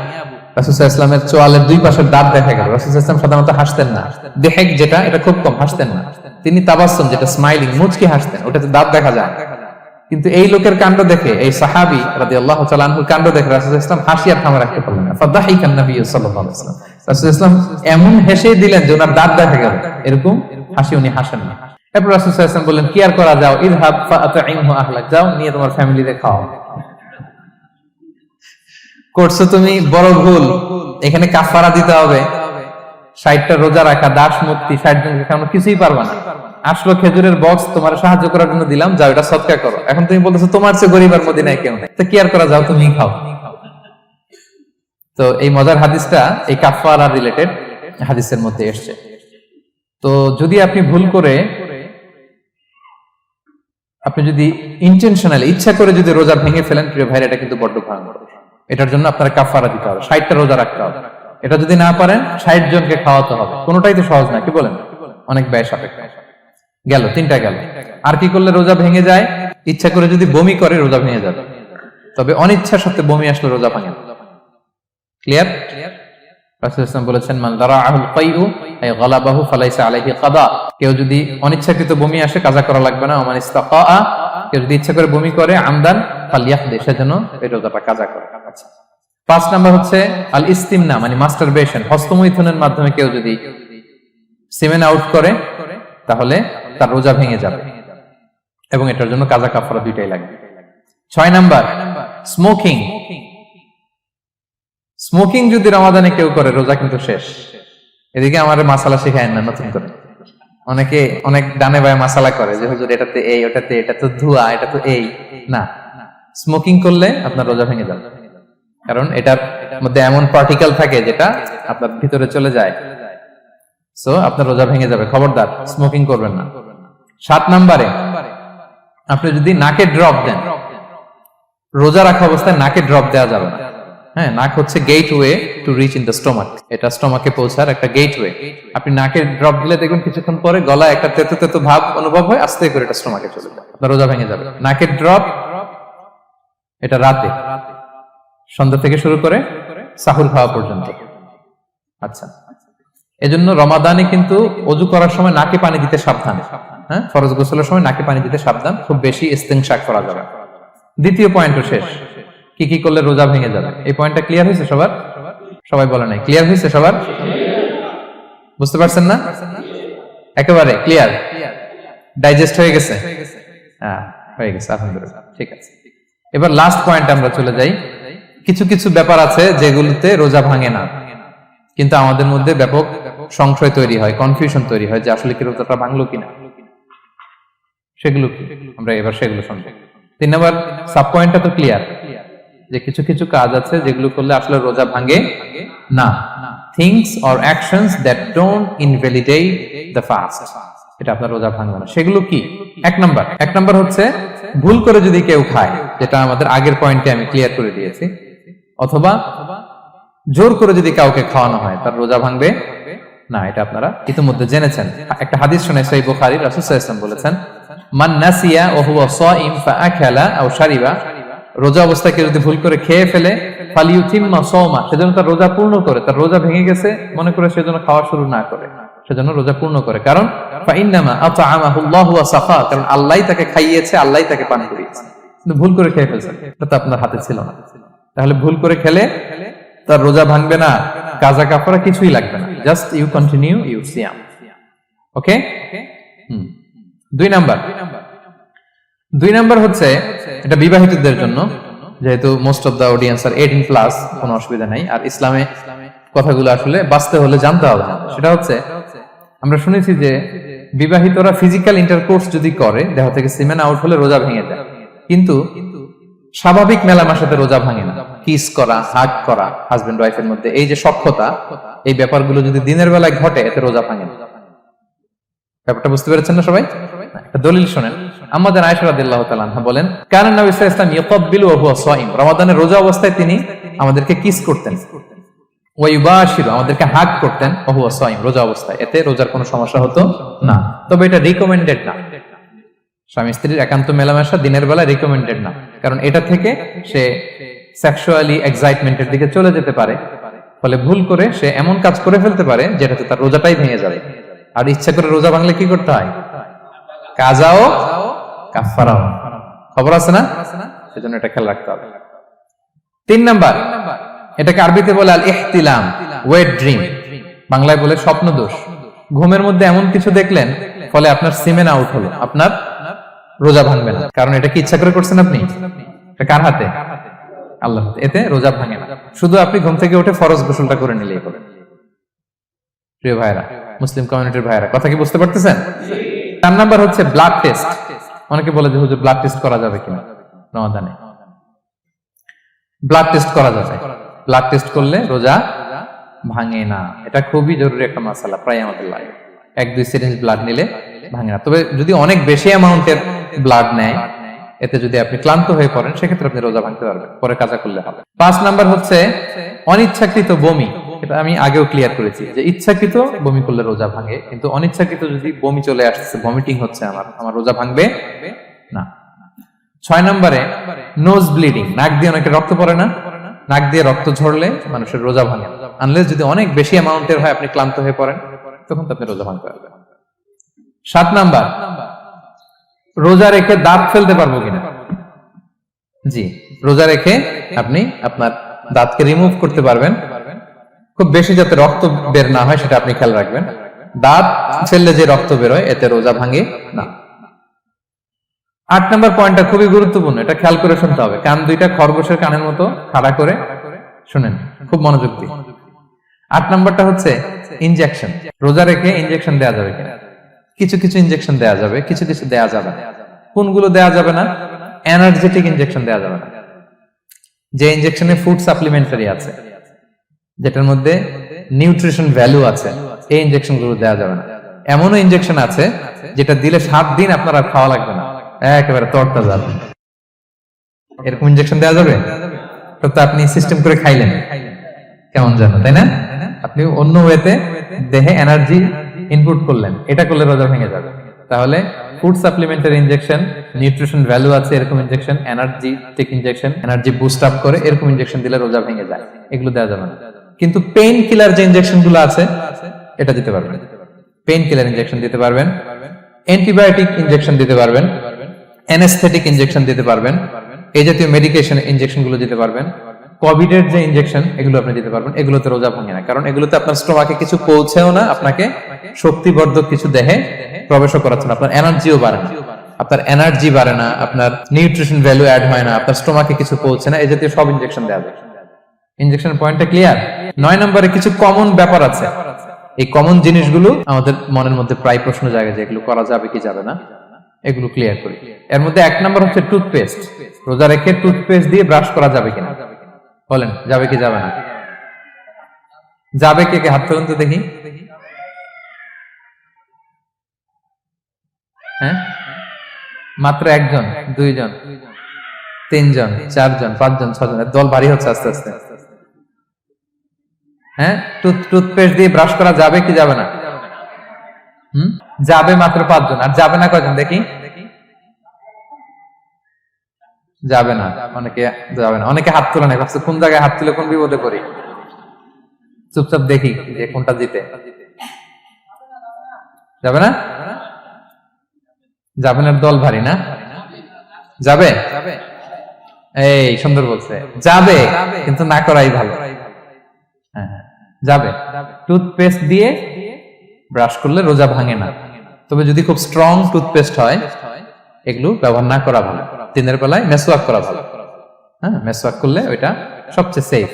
রাসূল সাল্লাল্লাহু আলাইহি ওয়াসাল্লামের চোয়ালের দুই পাশের দাঁত দেখা গেল। রাসূল সাল্লাল্লাহু আলাইহি ওয়াসাল্লাম সাধারণত হাসতেন না, দেহেক যেটা এটা খুব কম হাসতেন না, তিনি তাবাসসুম যেটা স্মাইলিং মুচকি হাসতেন, ওটাতে দাঁত দেখা যায়। কিন্তু এই লোকের কাণ্ড দেখে, এই সাহাবী রাদিয়াল্লাহু তাআলা আনহুর কাণ্ড দেখে রাসূল সাল্লাল্লাহু আলাইহি ওয়াসাল্লাম হাসি আর থামা রাখতে পারলেন না। ফাদাহিকান নবী সাল্লাল্লাহু আলাইহি ওয়াসাল্লাম, রাসূল সাল্লাল্লাহু আলাইহি ওয়াসাল্লাম এমন হেসে দিলেন যে ওনার দাঁত দেখা গেল, এরকম হাসি উনি হাসেন না। এরপর রাসূল সাল্লাল্লাহু আলাইহি ওয়াসাল্লাম বললেন, কি আর করা, যাও, ইযহাব ফাআতঈমহু আহলাক, যাও নিয়ে তোমার ফ্যামিলিতে খাও। করছো তুমি বড় ভুল, এখানে কাফারা দিতে হবে, 60টা রোজা রাখা, দাস মুক্তি, 60 জনকে খাওয়ানো, কিছুই পারবা না। আসলো খেজুরের বক্স, তোমার সাহায্য করার জন্য দিলাম, যাও এটা সদকা করো। এখন তুমি বলতেছো তোমার চেয়ে গরীব আর মদিনায় কেউ নেই, তো কি আর করা, যাও তুমি খাও। তো এই মজার হাদিসটা এই কাফারা রিলেটেড হাদিসের মধ্যে এসেছে। তো যদি আপনি ভুল করে, আপনি যদি ইন্টেনশনালি ইচ্ছা করে যদি রোজা ভেঙে ফেলেন, প্রিয় ভাইরা, এটা কিন্তু বড্ড ভয়ঙ্কর। এটার জন্য আপনার কাফারা দিতে হবে, 60টা রোজা রাখতে হবে। এটা যদি না পারেন 60 জনকে খাওয়াতে হবে। কোনোটাই তো সহজ না, কি বলেন? অনেক ব্যয় সাপেক্ষ। গেল 3টা গেল। আর কি করলে রোজা ভেঙে যায়? ইচ্ছা করে যদি বমি করে রোজা ভেঙে যাবে, তবে অনিচ্ছার সাথে বমি আসলে রোজা ভাঙে। ক্লিয়ার? রাসূল সাল্লাল্লাহু আলাইহি ওয়াসাল্লাম বলেছেন, মান দারাআহুল কাইউ আই গালাবাহু ফালাইসা আলাইহি কাদা, কেউ যদি অনিচ্ছাকৃত বমি আসে কাজা করা লাগবে না। ওমান ইস্তাকা, কেউ যদি ইচ্ছা করে বমি করে আমদান ফালিয়াহদি, সেজন্য এই রোজাটা কাজা করে। 5 নাম্বার হচ্ছে আল ইস্তিমনা, মানে মাস্টারবেশন, হস্তমৈথুনের মাধ্যমে কেউ যদি সিমেন আউট করে তাহলে তার রোজা ভেঙে যাবে, এবং এটার জন্য কাজা কাফারা দুইটাই লাগবে। 6 নাম্বার স্মোকিং। স্মোকিং যদি রমাদানে কেউ করে, রোজা কিন্তু শেষ। এদিকে আমার মাসালা শেখায় না নতুন করে, অনেকে অনেক ডানে বায়ে মাসালা করে যে হুজুর এটাতে এই, ওটাতে এটা তো ধোঁয়া, এটা তো এই না। স্মোকিং করলে আপনার রোজা ভেঙে যাবে, কারণ এটার মধ্যে এমন পার্টিকেল থাকে যেটা আপনার ভিতরে চলে যায়, সো আপনার রোজা ভেঙে যাবে। খবরদার স্মোকিং করবেন না। 7 নম্বরে আপনি যদি নাকে ড্রপ দেন, রোজা রাখা অবস্থায় নাকে ড্রপ দেওয়া যাবে না। হ্যাঁ, নাক হচ্ছে gateway to reach in the stomach, এটা স্টোমাকে পৌঁছার একটা গেটওয়ে। আপনি নাকে ড্রপ দিলে দেখুন কিছুক্ষণ পরে গলায় একটা তেতো তেতো ভাব অনুভব হয়, আস্তে করে এটা স্টোমাকে চলে যায়, আপনার রোজা ভেঙে যাবে। নাকের ড্রপ এটা রাতে, সন্ধ্যা থেকে শুরু করে সাহুর খাওয়া পর্যন্ত। আচ্ছা, এজন্য রমাদানে কিন্তু ওযু করার সময় নাকে পানি দিতে সাবধান। হ্যাঁ, ফরজ গোসলের সময় নাকে পানি দিতে সাবধান, খুব বেশি ইস্তেনশাক করা যাবে। দ্বিতীয় পয়েন্টও শেষ, কি কি করলে রোজা ভেঙে যাবে। এই পয়েন্টটা ক্লিয়ার হয়েছে সবার? সবাই বলে নাই ক্লিয়ার হয়েছে সবার? বুঝতে পারছেন না? একেবারে ক্লিয়ার, ডাইজেস্ট হয়ে গেছে? হ্যাঁ, হয়ে গেছে, আলহামদুলিল্লাহ, ঠিক আছে। এবার লাস্ট পয়েন্ট আমরা চলে যাই। কিছু কিছু ব্যাপার আছে যেগুলোতে রোজা ভাঙে না, কিন্তু আমাদের মধ্যে ব্যাপক সংশয় তৈরি হয়, কনফিউশন তৈরি হয় যে আসলে কি রোজাটা ভাঙলো কিনা। সেগুলো কি আমরা এবার সেগুলো শুনবো। 3 নম্বর সাব পয়েন্টটা তো ক্লিয়ার, যে কিছু কিছু কাজ আছে যেগুলো করলে আসলে রোজা ভাঙে না। Things or actions that don't invalidate the fast, এটা আপনার রোজা ভাঙবে না। সেগুলো কি? এক নাম্বার হচ্ছে ভুল করে যদি কেউ খায়, যেটা আমাদের আগের পয়েন্টে আমি ক্লিয়ার করে দিয়েছি, অথবা জোর করে যদি কাউকে খাওয়ানো হয়, তার রোজা ভাঙবে না, এটা আপনারা ইতিমধ্যে জেনেছেন। একটা হাদিস শুনে সহিহ বুখারী, রাসূল সাল্লাল্লাহু আলাইহি ওয়াসাল্লাম বলেছেন, মান নাসিয়া ওয়া হুয়া সাইম ফাআকালা আও শারিবা, রোজা অবস্থায় কেউ যদি ভুল করে খেয়ে ফেলে, ফালিউতিম্মা সাওমা, সেজন্য তার রোজা পূর্ণ করে। তার রোজা ভেঙে গেছে মনে করে সেজন্য খাওয়া শুরু না করে, সেজন্য রোজা পূর্ণ করে। কারণ ফাইন্নামা আতআমাহুল্লাহু ওয়া সাফা, কারণ আল্লাহই তাকে খাইয়েছে, আল্লাহই তাকে পান করিয়েছে। কিন্তু ভুল করে খেয়ে ফেলছেন, এটা তো আপনার হাতে ছিল না। তাহলে ভুল করে খেলে তার রোজা ভাঙবে না, কাজা কাফারা কিছুই লাগবে না, জাস্ট ইউ কন্টিনিউ ইউর সিয়াম। ওকে? 2 নাম্বার হচ্ছে, এটা বিবাহিতদের জন্য, যেহেতু most of the audience are 18+, কোনো অসুবিধা নাই। আর ইসলামে কথাগুলো আসলে বাঁচতে হলে জানতে হবে। সেটা হচ্ছে, আমরা শুনেছি যে বিবাহিতরা ফিজিক্যাল ইন্টারকোর্স যদি করে, দেহ থেকে সিমেন আউট হলে রোজা ভেঙে যায়, কিন্তু স্বাভাবিক মেলামেশার সাথে রোজা ভাঙে না। কিস করা, হাগ করা হাজবেন্ড ওয়াইফের মধ্যে, এই যে সখ্যতা, এই ব্যাপারগুলো যদি দিনের বেলায় ঘটে, এতে রোজা ভাঙে না। ব্যাপারটা বুঝতে পেরেছেন না সবাই? একটা দলিল শুনেন। আমাদের আয়েশা রাদিয়াল্লাহু তাআলা আনহা বলেন, কানা নবী সাল্লাল্লাহু আলাইহি ওয়াসাল্লাম ইয়াকাব্বিলু ওয়া হুয়া সাইম, রমাদানের রোজা অবস্থায় তিনি আমাদেরকে কিস করতেন, ওয়া ইউবাশিরু, আমাদেরকে হাগ করতেন, ওয়া হুয়া সাইম, রোজা অবস্থায়। এতে রোজার কোনো সমস্যা হতো না। তবে এটা রিকমেন্ডেড না, স্বামী স্ত্রীর একান্ত মেলামেশা দিনের বেলা রিকমেন্ডেড না, কারণ এটা থেকে সে সেক্সুয়ালি এক্সাইটমেন্টের দিকে চলে যেতে পারে। ফলে ভুল করে সে এমন কাজ করে ফেলতে পারে যেটাতে তার রোজাটাই ভেঙে যাবে। আর ইচ্ছা করে রোজা ভাঙলে কি করতে হয়? কাজাও কাফারাও, খবর আছে না? সেজন্য এটা খেয়াল রাখতে হবে। 3 নাম্বার, এটাকে আরবিতে বলে আল ইহতিলাম, ওয়েট ড্রিম, বাংলায় বলে স্বপ্ন দোষ। ঘুমের মধ্যে এমন কিছু দেখলেন, ফলে আপনার সিমেন আউট হলো, আপনার রোজা ভাঙবে না। কারণ এটা কি ইচ্ছা করে করছেন আপনি? এটা কার হাতে? আল্লাহর হাতে। এতে রোজা ভাঙে না, শুধু আপনি ঘুম থেকে উঠে ফরজ গোসলটা করে নিলেই হবে। প্রিয় ভাইরা, মুসলিম কমিউনিটির ভাইরা, কথা কি বুঝতে পারতেছেন? 4 নাম্বার হচ্ছে ব্লাড টেস্ট। অনেকে বলে যে হুজুর ব্লাড টেস্ট করা যাবে কিনা রমাদানে? ব্লাড টেস্ট করা যাবে। ব্লাড টেস্ট করলে রোজা ভাঙে না, এটা খুবই জরুরি একটা মাসালা, প্রায় আমাদের লাগে। 1-2 সিরিঞ্জ ব্লাড নিলে ভাঙে না। তবে যদি অনেক বেশি অ্যামাউন্টের ব্লাড নেয়, এতে যদি আপনি ক্লান্ত হয়ে পড়েন, সেক্ষেত্রে আপনি রোজা ভাঙতে পারবেন, পরে কাজা করলে হবে। 5 নাম্বার হচ্ছে অনিচ্ছাকৃত বমি। এটা আমি আগেও ক্লিয়ার করেছি যে ইচ্ছাকৃত বমি করলে রোজা ভাঙে, কিন্তু অনিচ্ছাকৃত যদি বমি চলে আসছে, ভমিটিং হচ্ছে, আমার রোজা ভাঙবে না। 6 নম্বরে নোজ ব্লিডিং, নাক দিয়ে অনেকে রক্ত পড়ে না, নাক দিয়ে রক্ত ঝরলে মানুষের রোজা ভাঙে, আনলেস যদি অনেক বেশি অ্যামাউন্টের হয়, আপনি ক্লান্ত হয়ে পড়েন, তখন তো আপনি রোজা ভাঙতে পারবেন। 7 নাম্বার, রোজা রেখে দাঁত ফেলতে পারবো কিনা? জি, রোজা রেখে আপনি আপনার দাঁতকে রিমুভ করতে পারবেন, খুব বেশি যাতে রক্ত বের না হয় সেটা আপনি খেয়াল রাখবেন। দাঁত ফেললে যে রক্ত বেরোয়, এতে রোজা ভাঙে না। 8 নম্বর পয়েন্টটা খুবই গুরুত্বপূর্ণ, এটা খেয়াল করে শুনতে হবে। কান দুইটা খরগোশের কানের মতো খাড়া করে শুনেন, খুব মনোযোগ দিয়ে। 8 নম্বরটা হচ্ছে ইনজেকশন। রোজা রেখে ইনজেকশন দেওয়া যাবে কিনা? কিছু কিছু ইনজেকশন দেওয়া যাবে, কিছু কিছু দেওয়া যাবে না। কোনগুলো দেওয়া যাবে না? এনার্জেটিক ইনজেকশন দেওয়া যাবে না। যে ইনজেকশনে ফুড সাপ্লিমেন্টারি আছে, যেটার মধ্যে নিউট্রিশন ভ্যালু আছে, এই ইনজেকশন গুলো দেওয়া যাবে না। এমনও ইনজেকশন আছে যেটা দিলে 7 দিন আপনার আর খাওয়া লাগবে না, একেবারে তরতাজা। এরকম ইনজেকশন দেওয়া যাবে? তো আপনি সিস্টেম করে খাইলেন কেমন জানো, তাই না? আপনি অন্য ওয়েতে দেহে এনার্জি ইনপুট করলেন, এটা করলে রোজা ভেঙে যাবে। তাহলে food supplementary injection, nutrition value আছে এরকম injection, energetic injection, energy boost up করে এরকম ইনজেকশন দিলে রোজা ভেঙে যায়, এগুলো দেওয়া যাবে না। কিন্তু পেইন কিলার যে ইনজেকশন গুলো আছে, এটা দিতে পারবেন। পেইন কিলার ইনজেকশন দিতে পারবেন, অ্যান্টিবায়োটিক ইনজেকশন দিতে পারবেন, অ্যানেস্থেটিক ইনজেকশন দিতে পারবেন, এই জাতীয় মেডিকেশন ইনজেকশন গুলো দিতে পারবেন, কোভিড এর যে ইনজেকশন এগুলো আপনি দিতে পারবেন। এগুলোতে রোজা ভাঙে না, কারণ এগুলোতে আপনার স্টোমাকে কিছু পৌঁছেও না, আপনাকে শক্তিবর্ধক কিছু দেহে প্রবেশও করাচ্ছে না, আপনার এনার্জিও বাড়ে না, আপনার এনার্জি বাড়ে না, আপনার নিউট্রিশন ভ্যালু অ্যাড হয় না, আপনার স্টোমাকে কিছু পৌঁছে না, এই জাতীয় সব ইনজেকশন দেওয়া যায়। ইনজেকশন পয়েন্টটা ক্লিয়ার? 9 নম্বরে কিছু কমন ব্যাপার আছে, এই কমন জিনিসগুলো আমাদের মনের মধ্যে প্রায় প্রশ্ন জাগে যে এগুলো করা যাবে কি যাবে না, এগুলো ক্লিয়ার করি। এর মধ্যে 1 নম্বর হচ্ছে টুথপেস্ট। রোজা রেখে টুথপেস্ট দিয়ে ব্রাশ করা যাবে কিনা, বলেন যাবে কি যাবে না? যাবে, কে কে হাত তুলুন তো দেখি। হ্যাঁ, মাত্র 1 জন, 2 জন, 3 জন, 4 জন, 5 জন, 6 জন, দল ভারী হচ্ছে আস্তে আস্তে। হ্যাঁ, টুথপেস্ট দিয়ে ব্রাশ করা যাবে কি যাবে না? যাবে মাত্র 5 জন, আর যাবে না কয়জন দেখি? যাবে না, অনেকে যাবে না, অনেকে হাত তোলে না, ভাবছে কোন জায়গায় হাত তুলে কোন বিপদে পড়ি। চুপচাপ দেখি যে কোনটা জিতে। যাবে না? যাবে না, দল ভারী না? যাবে? এই সুন্দর বলছে, যাবে, কিন্তু না করাই ভালো। হ্যাঁ, যাবে। টুথপেস্ট দিয়ে ব্রাশ করলে রোজা ভাঙে না, তবে যদি খুব স্ট্রং টুথপেস্ট হয় এগুলো ব্যবহার না করা ভালো। দিনের বেলায় মেসওয়াক করা ভালো। হ্যাঁ, মেসওয়াক করলে ওইটা সবচেয়ে সেফ।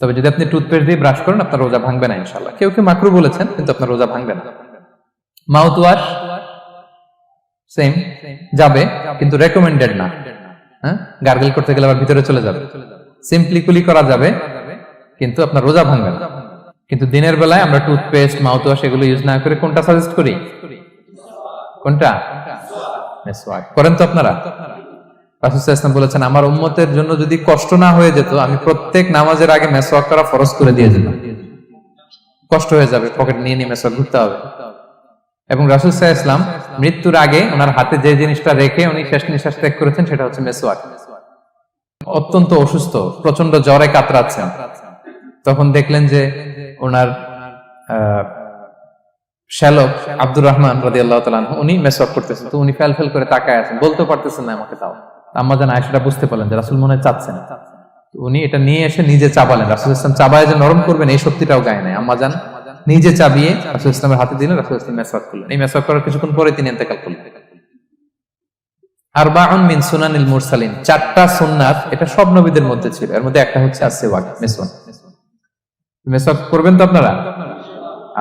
তবে যদি আপনি টুথপেস্ট দিয়ে ব্রাশ করেন আপনার রোজা ভাঙবে না ইনশাআল্লাহ। কেউ কেউ মাকরু বলেছেন, কিন্তু আপনার রোজা ভাঙবে না। মাউথ ওয়াশ সেম, যাবে, কিন্তু রেকমেন্ডেড না। হ্যাঁ, গার্গল করতে গেলে আবার ভিতরে চলে যাবে। সিম্পলি কুলি করা যাবে, কিন্তু আপনার রোজা ভাঙবে না। কিন্তু দিনের বেলায় আমরা টুথপেস্ট, মাউথ ওয়াশ এগুলো ইউজ না করে কোনটা সাজেস্ট করি? কোনটা? মেসওয়াক করেন তো আপনারা? রাসূল সাল্লাল্লাহু আলাইহি ওয়াসাল্লাম বলেছেন, আমার উম্মতের জন্য যদি কষ্ট না হয়ে যেত আমি প্রত্যেক নামাজের আগে মেসওয়াক করা ফরজ করে দিয়ে যেতাম। কষ্ট হয়ে যাবে, পকেট নিয়ে নিয়ে মেসওয়াক ঘুরতে হবে। এবং রাসূল সাল্লাল্লাহু আলাইহি ওয়াসাল্লাম মৃত্যুর আগে ওনার হাতে যে জিনিসটা রেখে উনি শেষ নিঃশ্বাস ত্যাগ করেছেন সেটা হচ্ছে মেসওয়াক। অত্যন্ত অসুস্থ, প্রচন্ড জ্বরে কাতরাচ্ছেন, তখন দেখলেন যে ওনার শ্যালক আব্দুর রহমান রাদিয়াল্লাহু তাআলা আনহু উনি মেসওয়াক করতেছেন, তো উনি ফেল ফেল করে তাকায় আছেন, বলতে পারতেছেন না আমাকে। তাও আম্মা জান আয়েশা বুঝতে পারলেন যে রাসূল মনে হয় চাচ্ছেন, উনি এটা নিয়ে এসে নিজে চাবালেন। রাসূল সাল্লাল্লাহু আলাইহি ওয়াসাল্লাম চাবায় যে নরম করবেন এই শক্তিটাও গায়ে নাই। আম্মা জান নিজে চাবিয়ে রাসূল সাল্লাল্লাহু আলাইহি ওয়াসাল্লামের হাতে দিলেন, রাসূল সাল্লাল্লাহু আলাইহি ওয়াসাল্লাম মেসওয়াক করলেন। এই মেসওয়াক করার কিছুক্ষণ পরে তিনি ইন্তেকাল করলেন। আরবাউন মিন সুনানিল মুরসালিন, 4টা সুন্নাত, এটা সব নবীদের মধ্যে ছিল, এর মধ্যে একটা হচ্ছে আসওয়াক, মেসওয়াক। মেসওয়াক করবেন তো আপনারা?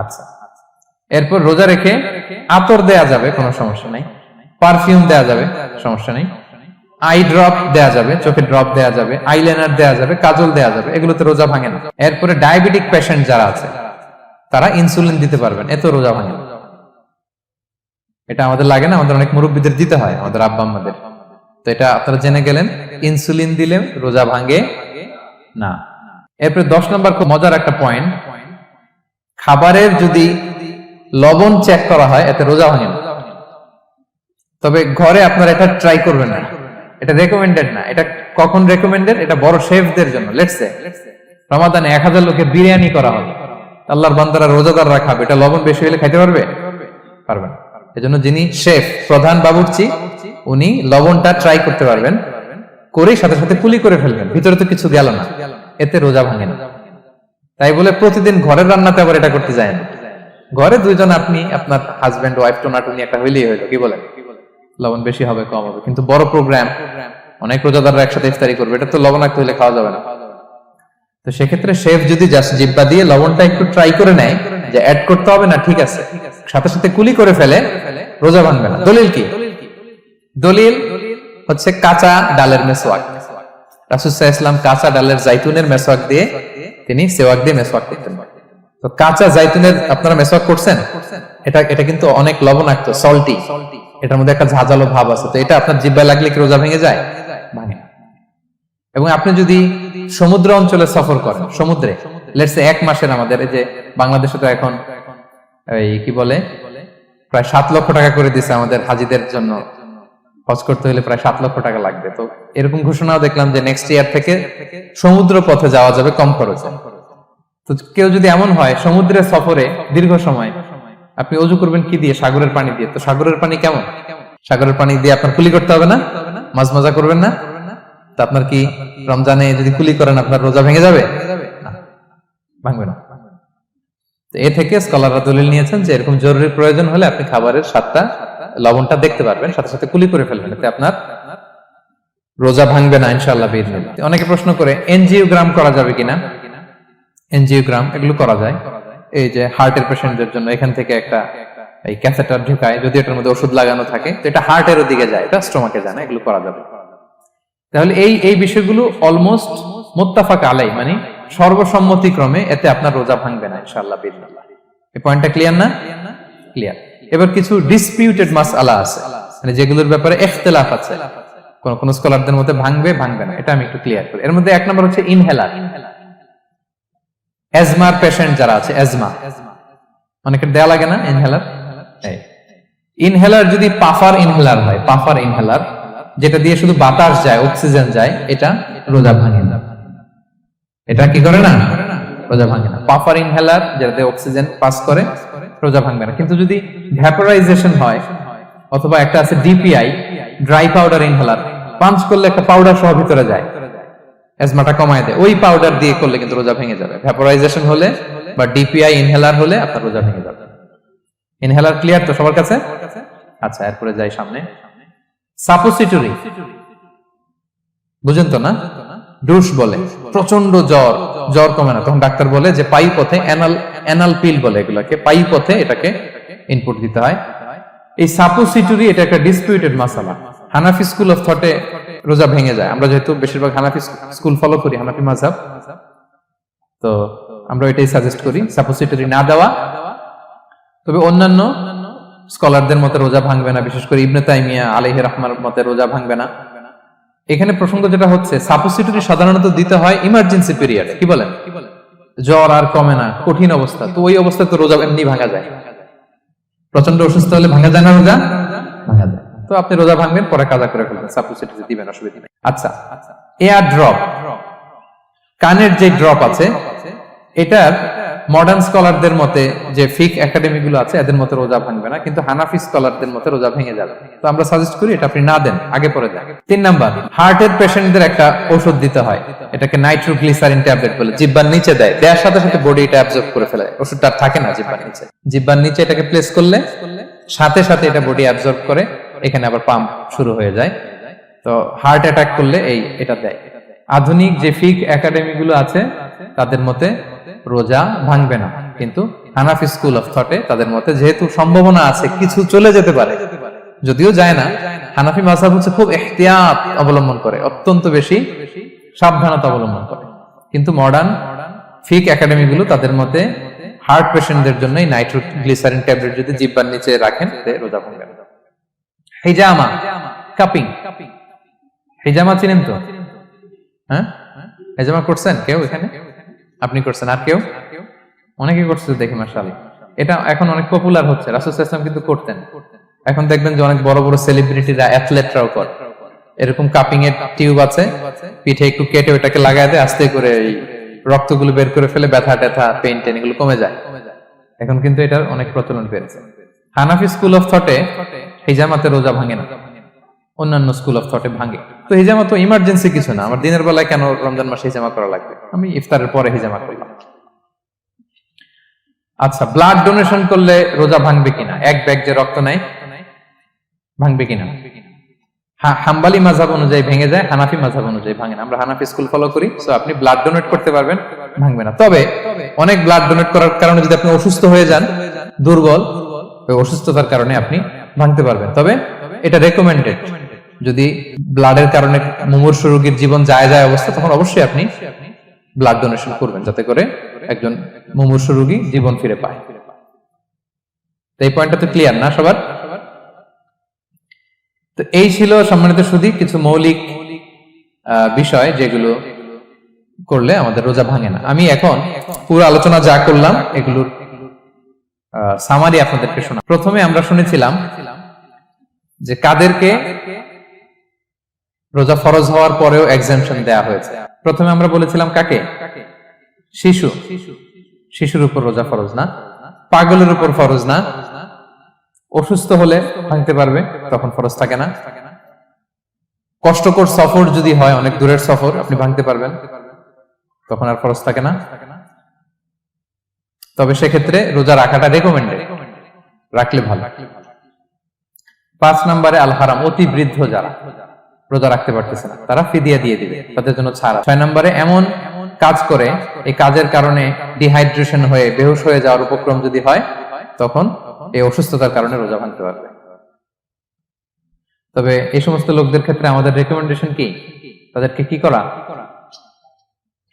আচ্ছা। এরপর রোজা রেখে আতর দেয়া যাবে, কোনো সমস্যা নাই। পারফিউম দেয়া যাবে, সমস্যা নেই। আই ড্রপ দেয়া যাবে, চোখে ড্রপ দেয়া যাবে, আইলাইনার দেয়া যাবে, কাজল দেয়া যাবে, এগুলোতে রোজা ভাঙে না। এরপরে ডায়াবেটিক পেশেন্ট যারা আছে তারা ইনসুলিন দিতে পারবেন, এত রোজা ভাঙে না। এটা আমাদের লাগে না, আমাদের অনেক মুরব্বীদের দিতে হয়, আমাদের আব্বা আম্মাদের। তো এটা আপনারা জেনে গেলেন, ইনসুলিন দিলে রোজা ভাঙে না। এরপরে 10 নম্বর খুব মজার একটা পয়েন্ট, খাবারের যদি লবণ চেক করা হয় এতে রোজা ভাঙে না। তবে ঘরে আপনারা এটা ট্রাই করবেন না, এটা রেকমেন্ডেড না। এটা কখন রেকমেন্ডেড? এটা বড় শেফদের জন্য। লেটস সে রমাদানে 1000 লোকের বিরিয়ানি করা হবে, আল্লাহর বান্দারা রোজাদাররা খাবে, এটা লবণ বেশি হলে খাইতে পারবে? পারবে না। এজন্য যিনি শেফ, প্রধান বাবুর্চি, উনি লবণটা ট্রাই করতে পারবেন, করে সাথে সাথে কুলি করে ফেলবেন, ভিতরে তো কিছু গেল না, এতে রোজা ভাঙে না। তাই বলে প্রতিদিন ঘরের রান্নাতে আবার এটা করতে যায় না। ঘরে 2 জন, আপনি আপনার হাজবেন্ড ওয়াইফ টোনাটুনি একটা হইলেই হইলো, কি বলেন? লবণ বেশি হবে কম হবে, কিন্তু বড় প্রোগ্রাম, অনেক রোজাদাররা একসাথে ইফতারি করবে, এটা তো লবণাক্ত হইলে খাওয়া যাবে না। তো সেক্ষেত্রে শেফ যদি জাস্ট জিহ্বা দিয়ে লবণটা একটু ট্রাই করে নেয় যে অ্যাড করতে হবে না, ঠিক আছে, সাথে সাথে কুলি করে ফেলে, রোজা ভাঙবে না। দলিল কি? দলিল হচ্ছে কাঁচা ডালের মেসওয়াক। রাসূল সাল্লাল্লাহু আলাইহি ওয়াসাল্লাম কাঁচা ডালের জাইতুনের মেসওয়াক দিয়ে তিনি সেওয়াক দিয়ে মেসওয়াক করতেন। তো কাঁচা জাইতুনের আপনারা মেসওয়াক করছেন, এটা কিন্তু অনেক লবণাক্ত, সল্টি, এটার মধ্যে একটা ঝাঁঝালো ভাব আছে। তো এটা আপনার জিহ্বায় লাগলে কি রোজা ভেঙে যায়? ভাঙে না। এবং আপনি যদি সমুদ্র অঞ্চলে সফর করেন, সমুদ্রে লেটস সে 1 মাসের, আমাদের এই যে বাংলাদেশে তো এখন এই কি বলে প্রায় 7 লক্ষ টাকা করে দিছে আমাদের হাজিদের জন্য, হজ করতে হলে প্রায় 7 লক্ষ টাকা লাগবে। তো এরকম ঘোষণাও দেখলাম যে নেক্সট ইয়ার থেকে সমুদ্র পথে যাওয়া যাবে কম খরচে। তো কেউ যদি এমন হয় সমুদ্রের সফরে দীর্ঘ সময়, আপনি অজু করবেন কি দিয়ে? সাগরের পানি দিয়ে। তো সাগরের পানি কেমন? সাগরের পানি দিয়ে আপনার কুলি করতে হবে না? মাছ মজা করবেন না? তো আপনার কি রমজানে যদি কুলি করেন আপনার রোজা ভেঙে যাবে? না, ভাঙবে না। এ থেকে স্কলাররা দলিল নিয়েছেন যে এরকম জরুরি প্রয়োজন হলে আপনি খাবারের স্বাদটা, লবণটা দেখতে পারবেন, সাথে সাথে কুলি করে ফেলবেন, এতে আপনার রোজা ভাঙবে না ইনশাআল্লাহ বিইজনিল্লাহ। অনেকে প্রশ্ন করে এনজিওগ্রাম করা যাবে কিনা? এনজিওগ্রাম এগুলো করা যায়। এই যে হার্টের পেশেন্টদের জন্য এখান থেকে একটা এই ক্যাথেটার ঢুকায়, যদি এটার মধ্যে ওষুধ লাগানো থাকে তো এটা হার্টের দিকে যায়, এটা স্টোমাকে যায় না, এগুলো করা যাবে। তাহলে এই বিষয়গুলো অলমোস্ট মুত্তাফাক আলাই, মানে সর্বসম্মতিক্রমে এতে আপনার রোজা ভাঙবে না ইনশাআল্লাহ বিইজনিল্লাহ। এই পয়েন্টটা ক্লিয়ার না? ক্লিয়ার। এবার কিছু ডিসপিউটেড মাসআলা আছে, মানে যেগুলোর ব্যাপারে ইখতিলাফ আছে, কোন কোন স্কলারদের মধ্যে ভাঙবে ভাঙবে না, এটা আমি একটু ক্লিয়ার করি। এর মধ্যে এক নম্বর হচ্ছে ইনহেলার। অ্যাজমার পেশেন্ট যারা আছে, অ্যাজমা অনেকের দেয়া লাগে না ইনহেলার? ইনহেলার যদি পাফার ইনহেলার হয়, পাফার ইনহেলার যেটা দিয়ে শুধু বাতাস যায়, অক্সিজেন যায়, এটা রোজা ভাঙে না। এটা কি করে না? রোজা ভাঙে না। পাফার ইনহেলার যেটাতে অক্সিজেন পাস করে, রোজা ভাঙবে না। কিন্তু যদি ভ্যাপোরাইজেশন হয়, অথবা একটা আছে DPI, dry powder inhaler, punch করলে একটা পাউডার সহ ভিতরে যায়, অ্যাজমাটা কমায় দেয়, ওই পাউডার দিয়ে করলে কিন্তু রোজা ভেঙে যাবে। ভ্যাপোরাইজেশন হলে বা ডিপিআই ইনহেলার হলে আপনার রোজা ভেঙে যাবে। ইনহেলার ক্লিয়ার তো সবার কাছে? আচ্ছা, এরপরে যাই সামনে। সাপোসিটরি বুঝেন তো না? ডুশ বলে, প্রচন্ড জ্বর কমে না, তখন ডাক্তার বলে যে পাই পথে অ্যানাল পিল বলে এগুলাকে, পাই পথে এটাকে ইনপুট দিতে হয়। এই সাপোসিটরি এটা একটা ডিসপিউটেড মাসালা। হানাফি স্কুল অফ থটে রোজা ভেঙে যায়। আমরা যেহেতু বেশিরভাগ হানাফি স্কুল ফলো করি, হানাফি মাযহাব, তো আমরা এটাই সাজেস্ট করি সাপোসিটরি না দেওয়া। তবে অন্যান্য স্কলারদের মতে রোজা ভাঙবে না, বিশেষ করে ইবনে তাইমিয়া আলাইহি রাহমার মতে রোজা ভাঙবে না। এখানে প্রসঙ্গ যেটা হচ্ছে, সাপোসিটরি সাধারণত দিতে হয় ইমার্জেন্সি পিরিয়ডে। কি বলেন? জ্বর আর কমে না, কঠিন অবস্থা, তো ওই অবস্থায় তো রোজা এমনি ভাঙা যায়। প্রচন্ড অসুস্থ হলে ভাঙা যায় না রোজা? ভাঙা যায়। তো আপনি রোজা ভাঙবেন, পরে কাজা করে ফেলবেন, সাপোসিটরি দিবেন, অসুবিধা নেই। আচ্ছা, এয়ার ড্রপ, কানের যে ড্রপ আছে, এটার মডার্ন স্কলারদের মতে, যে ফিক একাডেমি গুলো আছে, এদের মতে রোজা ভাঙবে না, কিন্তু হানাফি স্কলারদের মতে রোজা ভেঙে যাবে। তো আমরা সাজেস্ট করি এটা আপনি না দেন, আগে পরে দেন। 3 নাম্বার, হার্টের পেশেন্টদের একটা ওষুধ দিতে হয়, এটাকে নাইট্রোগ্লিসারিন ট্যাবলেট বলে, জিহ্বার নিচে দেয়, দেওয়ার সাথে সাথে বডি এটা অ্যাবজর্ব করে ফেলে, ওষুধটা আর থাকে না জিহ্বার নিচে। জিহ্বার নিচে এটাকে প্লেস করলে সাথে সাথে এটা বডি অ্যাবজর্ব করে, এখানে আবার পাম্প শুরু হয়ে যায়। তো হার্ট অ্যাটাক করলে এটা দেয়। আধুনিক যে ফিক একাডেমি গুলো আছে তাদের মতে রোজা ভাঙবে না, কিন্তু হানাফি স্কুল অফ থটে তাদের মতে যেহেতু সম্ভাবনা আছে কিছু চলে যেতে পারে, যদিও যায় না, হানাফি মাযহাব হচ্ছে খুব ইহতিয়াত অবলম্বন করে, অত্যন্ত বেশি সাবধানতা অবলম্বন করে। কিন্তু মডার্ন ফিক একাডেমি গুলো তাদের মতে হার্ট পেশেন্টদের জন্য নাইট্রোগ্লিসারিন ট্যাবলেট যদি জিহ্বার নিচে রাখেন রোজা ভাঙবে না। হিজামা, কাপিং, হিজামা চিনেন তো? হ্যাঁ, হিজামা করছেন কেউ এখানে? আপনি করছেন, আর কেউ? অনেকে করছে দেখি মাশাআল্লাহ। এটা এখন অনেক পপুলার হচ্ছে, রাসূল সাল্লাল্লাহু আলাইহি ওয়াসাল্লাম কিন্তু করতেন। এখন দেখবেন যে অনেক বড় বড় সেলিব্রিটিরা, অ্যাথলেটরাও করে। এরকম কাপিং এর টিউব আছে, পিঠে একটু কেটে ওটাকে লাগায় দেয়, আস্তে করে এই রক্তগুলো বের করে ফেলে, ব্যথা ট্যাথা, পেইন টেন এগুলো কমে যায়। এখন কিন্তু এটার অনেক প্রচলন পেয়েছে। হানাফি স্কুল অফ থটে হিজামাতে রোজা ভাঙে না, অন্যান্য স্কুল অফ থটে ভাঙে। তো হিজামা তো ইমার্জেন্সি কিছু না, আমার দিনের বেলায় কেন রমজান মাসে হিজামা করা লাগবে, আমি ইফতারের পরে হিজামা করলাম। আচ্ছা, ব্লাড ডোনেশন করলে রোজা ভাঙবে কিনা? এক ব্যাগ যে রক্ত নেয়, ভাঙবে কিনা? হাম্বলি মাযহাব অনুযায়ী ভেঙে যায়, হানাফি মাযহাব অনুযায়ী ভাঙে না। আমরা হানাফি স্কুল ফলো করি, সো আপনি ব্লাড ডোনেট করতে পারবেন, ভাঙবে না। তবে অনেক ব্লাড ডোনেট করার কারণে যদি আপনি অসুস্থ হয়ে যান, দুর্বল, ওই অসুস্থতার কারণে আপনি ভাঙতে পারবেন। তবে এটা রেকমেন্ডেড, যদি ব্লাডের কারণে মুমূর্ষু রোগীর জীবন যায় অবস্থা, তখন অবশ্যই আপনি ব্লাড ডোনেশন করবেন, যাতে করে একজন মুমূর্ষু রোগী জীবন ফিরে পায়। এই পয়েন্টটা তো ক্লিয়ার না সবার? তো এই ছিল সম্মানিত সুধী কিছু মৌলিক বিষয় যেগুলো করলে আমাদের রোজা ভাঙে না। আমি এখন পুরো আলোচনা যা করলাম এগুলোর সামারি আপনাদেরকে শোনা। প্রথমে আমরা শুনেছিলাম যে কাদেরকে রোজা ফরজ হওয়ার পরেও এক্সাম্পশন দেয়া হয়েছে। প্রথমে আমরা বলেছিলাম কাকে? শিশুর উপর রোজা ফরজ না, পাগলের উপর ফরজ না, অসুস্থ হলে ভাঙতে পারবে, তখন ফরজ থাকে না। কষ্টকর সফর যদি হয়, অনেক দূরের সফর, আপনি ভাঙতে পারবেন, তখন আর ফরজ থাকে না। তবে সেক্ষেত্রে রোজা রাখাটা রেকমেন্ডেড, রাখলে ভালো। 5 নম্বরে আল হারাম, অতি বৃদ্ধ যারা রোজা রাখতে পারতেছে না তারা ফিদিয়া দিয়ে দিবে, তাদের জন্য ছাড়। 6 নম্বরে এমন কাজ করে এই কাজের কারণে ডিহাইড্রেশন হয়ে বেহুশ হয়ে যাওয়ার উপক্রম যদি হয়, তখন এই অসুস্থতার কারণে রোজা ভাঙতে পারবে। তবে এই সমস্ত লোকদের ক্ষেত্রে আমাদের রেকমেন্ডেশন কি? তাদেরকে কি করা?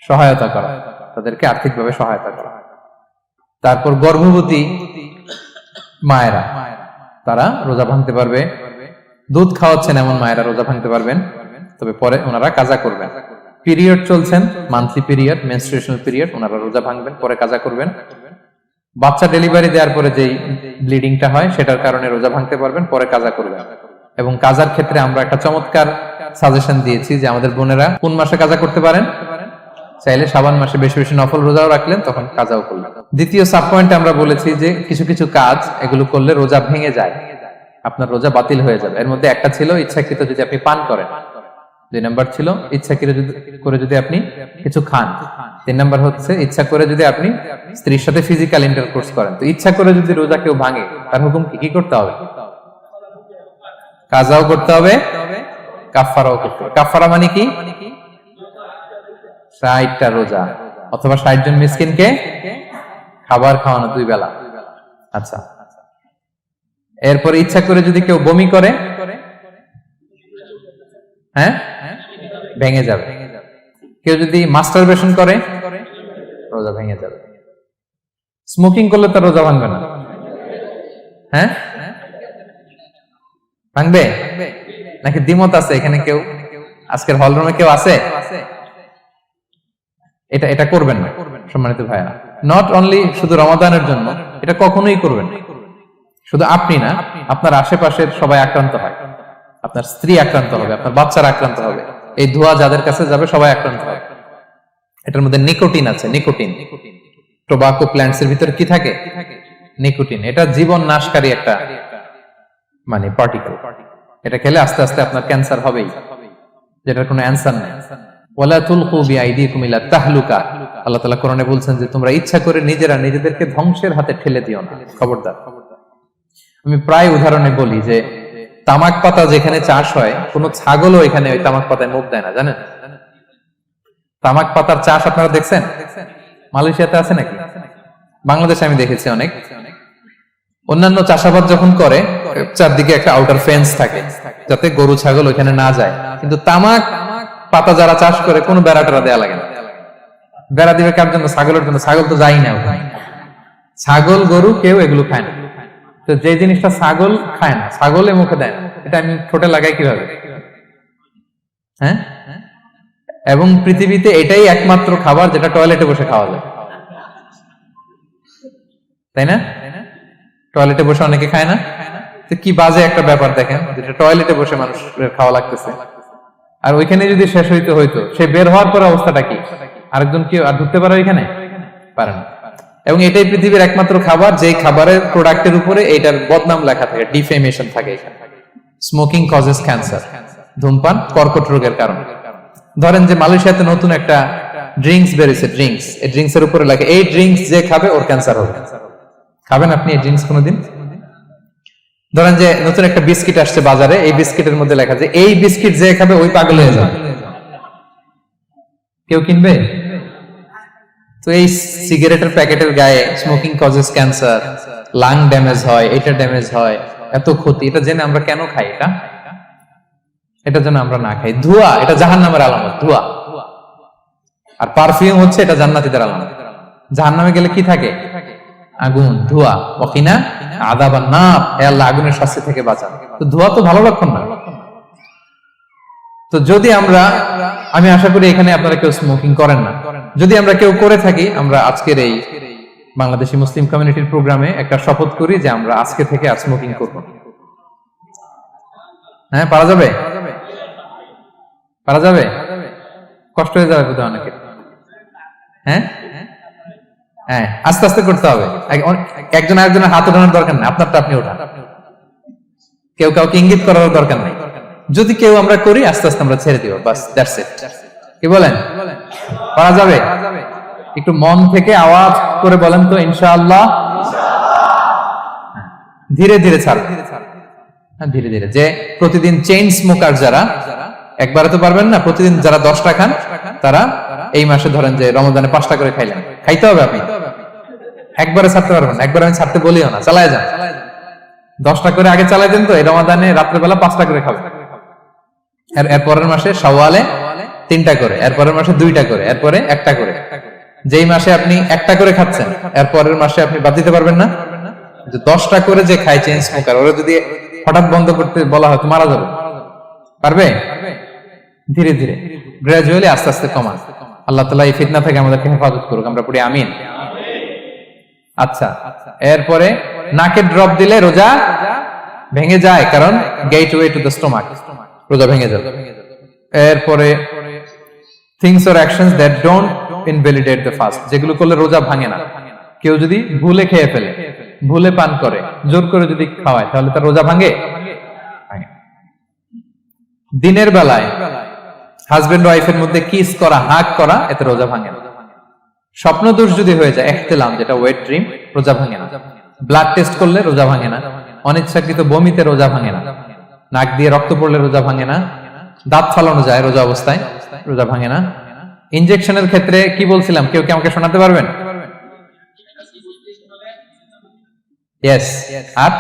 সহায়তা করা, তাদেরকে আর্থিকভাবে সহায়তা করা। তারপর গর্ভবতী মায়েরা, তারা রোজা ভাঙতে পারবে। দুধ খাওয়াচ্ছেন এমন মায়েরা রোজা ভাঙতে পারবেন, তবে পরে ওনারা কাজা করবেন। পিরিয়ড চলছেন, মান্থলি পিরিয়ড, মেনস্ট্রুয়েশনাল পিরিয়ড, ওনারা রোজা ভাঙবেন, পরে কাজা করবেন। বাচ্চা ডেলিভারি দেওয়ার পরে যেই ব্লিডিংটা হয় সেটার কারণে রোজা ভাঙতে পারবেন, পরে কাজা করবেন। এবং কাজার ক্ষেত্রে আমরা একটা চমৎকার সাজেশন দিয়েছি যে আমাদের বোনেরা কোন মাসে কাজা করতে পারেন, চাইলে শাবান মাসে বেশি বেশি নফল রোজাও রাখলেন, তখন কাজাও করলেন। দ্বিতীয় সাব পয়েন্টে আমরা বলেছি যে কিছু কিছু কাজ এগুলো করলে রোজা ভেঙে যায়, আপনার রোজা বাতিল হয়ে যাবে। এর মধ্যে একটা ছিল ইচ্ছাকৃত যদি আপনি পান করেন, 2 নাম্বার ছিল ইচ্ছাকৃত করে যদি আপনি কিছু খান, 3 নাম্বার হচ্ছে ইচ্ছা করে যদি আপনি স্ত্রীর সাথে ফিজিক্যাল ইন্টারকোর্স করেন। তো ইচ্ছা করে যদি রোজা কেউ ভাঙে, তার হুকুম কি করতে হবে? কাজাও করতে হবে, কাফফারাও করতে হবে। কাফফারা মানে কি? 60টা রোজা অথবা 60 জন মিসকিনকে খাবার খাওয়ানো 2 বেলা। আচ্ছা, এরপরে ইচ্ছা করে যদি কেউ বমি করে, হ্যাঁ, ভেঙে যাবে। কেউ যদি মাস্টারবেশন করে, রোজা ভেঙে যাবে। স্মোকিং করলে তার রোজা ভাঙবে না, হ্যাঁ, ভাঙবে নাকি দ্বিমত আছে এখানে? কেউ আজকের হল রুমে কেউ আছে? এটা করবেন না সম্মানিত ভাইয়া। নট অনলি শুধু রমাদানের জন্য, এটা কখনোই করবেন না। শুধু আপনি না, আপনার আশেপাশের সবাই আক্রান্ত হয়, আপনার স্ত্রী আক্রান্ত হবে, আপনার বাচ্চারা আক্রান্ত হবে, এই ধোঁয়া যাদের কাছে যাবে সবাই আক্রান্ত হবে। এটার মধ্যে নিকোটিন আছে, নিকোটিন। টোবাকো প্ল্যান্টস এর ভিতরে কি থাকে? নিকোটিন। এটা জীবন নাশকারী একটা মানে পার্টিকেল। এটা খেলে আস্তে আস্তে আপনার ক্যান্সার হবেই, যেটার কোনো অ্যানসার নেই। ওয়ালা তুলকু বিআইদিকুম ইলা তাহলুকা, আল্লাহ তাআলা কোরআনে বলছেন যে তোমরা ইচ্ছা করে নিজেরা নিজেদেরকে ধ্বংসের হাতে ঠেলে দিও না, খবরদার। আমি প্রায় উদাহরণে বলি যে তামাক পাতা যেখানে চাষ হয়, কোনো ছাগলও এখানে ওই তামাক পাতায় মুখ দেয় না, জানেন? তামাক পাতার চাষ আপনারা দেখছেন? মালয়েশিয়াতে আছে নাকি? বাংলাদেশে আমি দেখেছি অনেক। অন্যান্য চাষাবাদ যখন করে, চারদিকে একটা আউটার ফেন্স থাকে যাতে গরু ছাগল ওইখানে না যায়, কিন্তু তামাক পাতা যারা চাষ করে কোনো বেড়া টেরা দেয়া লাগে না। বেড়া দিবে কার জন্য? ছাগলের জন্য। ছাগল তো যাই না ওখানে। ছাগল গরু কেউ এগুলো খায় না। তো যে জিনিসটা ছাগল খায় না, ছাগলে মুখে দেয় না, এটা আমি ঠোঁটে লাগাই কিভাবে? হ্যাঁ, এবং পৃথিবীতে এটাই একমাত্র খাবার যেটা টয়লেটে বসে খাওয়া যায়, তাই না? টয়লেটে বসে অনেকে খায় না। তো কি বাজে একটা ব্যাপার দেখেন, যেটা টয়লেটে বসে মানুষের খাওয়া লাগতেছে, আর ওইখানে যদি শেষ হইতো সে বের হওয়ার পর অবস্থাটা কি? আরেকজন কি আর ঢুকতে পারে ওইখানে? পারে না। এবং এটাই পৃথিবীর একমাত্র খাবার যেই খাবারের প্রোডাক্টের উপরে এটার বদনাম লেখা থাকে, ডিফেমেশন থাকে এখানে। স্মোকিং কজেস ক্যান্সার, ধূমপান কর্কট রোগের কারণ। ধরেন যে মালয়েশিয়াতে নতুন একটা ড্রিঙ্কস বেরিয়েছে, ড্রিঙ্কস, এই ড্রিঙ্কস এর উপরে লেখা এই ড্রিঙ্কস যে খাবে ওর ক্যান্সার হবে। খাবেন আপনি এই ড্রিঙ্কস কোনোদিন? ধরেন যে নতুন একটা বিস্কিট আসছে বাজারে, এই বিস্কিটের মধ্যে লেখা যে এই বিস্কিট যে খাবে ওই পাগল হয়ে যাবে। কেউ কিনবে? তো এই সিগারেটের প্যাকেটের গায়ে smoking causes cancer, lung damage হয়, এটা ড্যামেজ হয়, এত ক্ষতি, এটা জেনে আমরা কেন খাই? এটা যেন আমরা না খাই। ধোঁয়া, এটা জাহান্নামের আলামত, ধোঁয়া। আর পারফিউম হচ্ছে এটা জান্নাতীদের আলামত। জাহান্নামে গেলে কি থাকে? আগুন, ধোঁয়া। ওয়াকিনা আযাবান নার, হে আল্লাহ আগুনের শাস্তি থেকে বাঁচান। তো ধোঁয়া তো ভালো লক্ষণ না। তো যদি আমি আশা করি এখানে আপনারা কেউ স্মোকিং করেন না। যদি আমরা কেউ করে থাকি, আমরা আজকের এই বাংলাদেশি মুসলিম কমিউনিটির প্রোগ্রামে একটা শপথ করি যে আমরা আজকে থেকে আর স্মোকিং করব। হ্যাঁ, পারা যাবে? পারা যাবে? কষ্ট হয়ে যাবে বোধহয় অনেকের। হ্যাঁ হ্যাঁ, আস্তে আস্তে করতে হবে। একজন আরেকজনের হাত ওঠানোর দরকার না, আপনারটা আপনি ওঠান। কেউ কাউকে ইঙ্গিত করার দরকার নাই। যদি কেউ আমরা করি আস্তে আস্তে আমরা ছেড়ে দিব, বাস দ্যাটস ইট। কি বলেন, পারা যাবে? একটু মন থেকে আওয়াজ করে বলেন তো ইনশাআল্লাহ। ধীরে ধীরে ছাড়বেন, ধীরে ধীরে। যে প্রতিদিন চেইন স্মোকার যারা, একবারে তো পারবেন না, প্রতিদিন যারা 10টা খান তারা এই মাসে ধরেন যে রমজানে 5টা করে খাইলেন, খাইতে হবে আপনি, একবারে ছাড়তে পারবেন। একবার আমি ছাড়তে বলিও না, চালায় যান। 10টা করে আগে চালাই দেন, তো এই রমাদানে রাত্রেবেলা 5টা করে খাবেন। এরপরের মাসে শাওয়ালে 3টা করে, এরপরের মাসে 2টা করে, এরপরে 1টা করে। যেই মাসে আপনি 1টা করে খাচ্ছেন, এরপরের মাসে আপনি বাদ দিতে পারবেন না। যে 10টা করে যে খায় চেইন স্মোকার, ওরা যদি হঠাৎ বন্ধ করতে বলা হয় তো মারা যাবে, পারবে? ধীরে ধীরে গ্রাজুয়ালি আস্তে আস্তে কমান। আল্লাহ তাআলা এই ফিতনা থেকে আমাদেরকে হেফাজত করুক, আমরা পড়ি আমিন। আচ্ছা, এরপরে নাকে ড্রপ দিলে রোজা ভেঙে যায়, কারণ গেটওয়ে টু দ্য স্টোমাক, রোজা ভেঙে যাবে। এরপরে things or actions that don't invalidate the fast, যেগুলো করলে রোজা ভাঙে না। কেউ যদি ভুলে খেয়ে ফেলে, ভুলে পান করে, জোর করে যদি খাওয়ায়, তাহলে তার রোজা ভাঙে? দিনের বেলায় হাজবেন্ড ওয়াইফের মধ্যে কিস করা, হাগ করা, এতে রোজা ভাঙে না। স্বপ্ন দোষ যদি হয়ে যায়, ইহতিলাম যেটা ওয়েট ড্রিম, রোজা ভাঙে না। ব্লাড টেস্ট করলে রোজা ভাঙে না। অনিচ্ছাকৃত বমিতে রোজা ভাঙে না। নাক দিয়ে রক্ত পড়লে রোজা ভাঙে না। দাঁত ফালানো যায় রোজা অবস্থায়, রোজা ভাঙে না। ইনজেকশনের ক্ষেত্রে কি বলছিলাম, কেউ কি আমাকে শোনাতে পারবেন? ইয়েস, আর